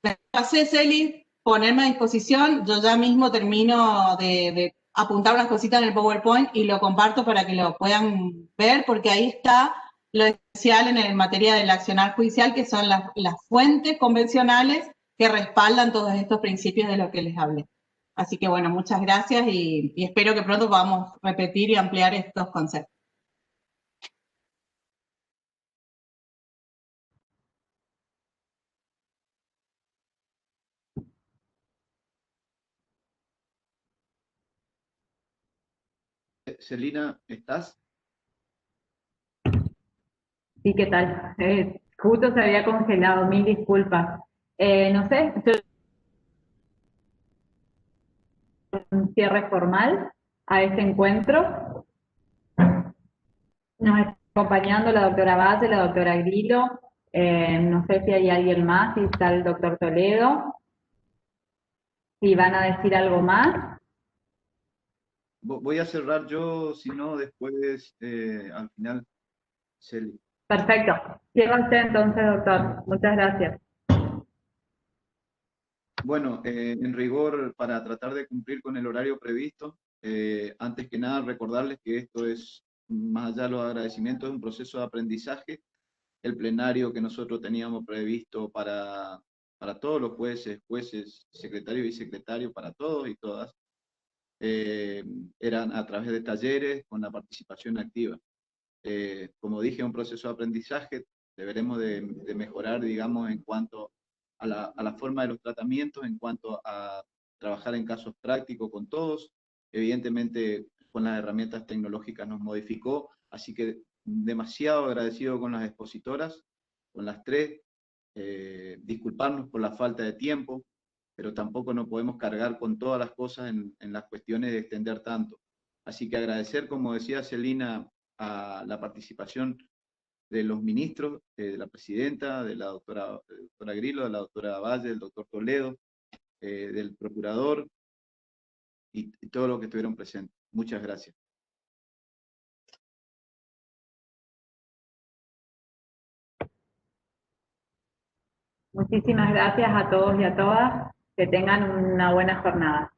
me pasé, Celi, ponerme a disposición. Yo ya mismo termino de apuntar unas cositas en el PowerPoint y lo comparto para que lo puedan ver, porque ahí está lo esencial en materia del accionar judicial, que son las fuentes convencionales que respaldan todos estos principios de los que les hablé. Así que bueno, muchas gracias y espero que pronto podamos repetir y ampliar estos conceptos. Celina, ¿estás? Sí, ¿qué tal? Justo se había congelado, mil disculpas. No sé, un cierre formal a este encuentro. Nos está acompañando la doctora Valle, la doctora Grillo, no sé si hay alguien más, si está el doctor Toledo, si van a decir algo más. Voy a cerrar yo, si no, después, al final, Celi. Perfecto. Cierra usted entonces, doctor. Muchas gracias. Bueno, en rigor, para tratar de cumplir con el horario previsto, antes que nada recordarles que esto es, más allá de los agradecimientos, es un proceso de aprendizaje. El plenario que nosotros teníamos previsto para todos los jueces, secretarios y secretarios, para todos y todas, eran a través de talleres con la participación activa. Como dije, un proceso de aprendizaje, deberemos de mejorar, digamos, en cuanto a la forma de los tratamientos, en cuanto a trabajar en casos prácticos con todos. Evidentemente, con las herramientas tecnológicas nos modificó, así que demasiado agradecido con las expositoras, con las tres, disculparnos por la falta de tiempo, pero tampoco nos podemos cargar con todas las cosas en las cuestiones de extender tanto. Así que agradecer, como decía Celina, a la participación de los ministros, de la presidenta, de la doctora Grillo, de la doctora Valle, del doctor Toledo, del procurador y todos los que estuvieron presentes. Muchas gracias. Muchísimas gracias a todos y a todas. Que tengan una buena jornada.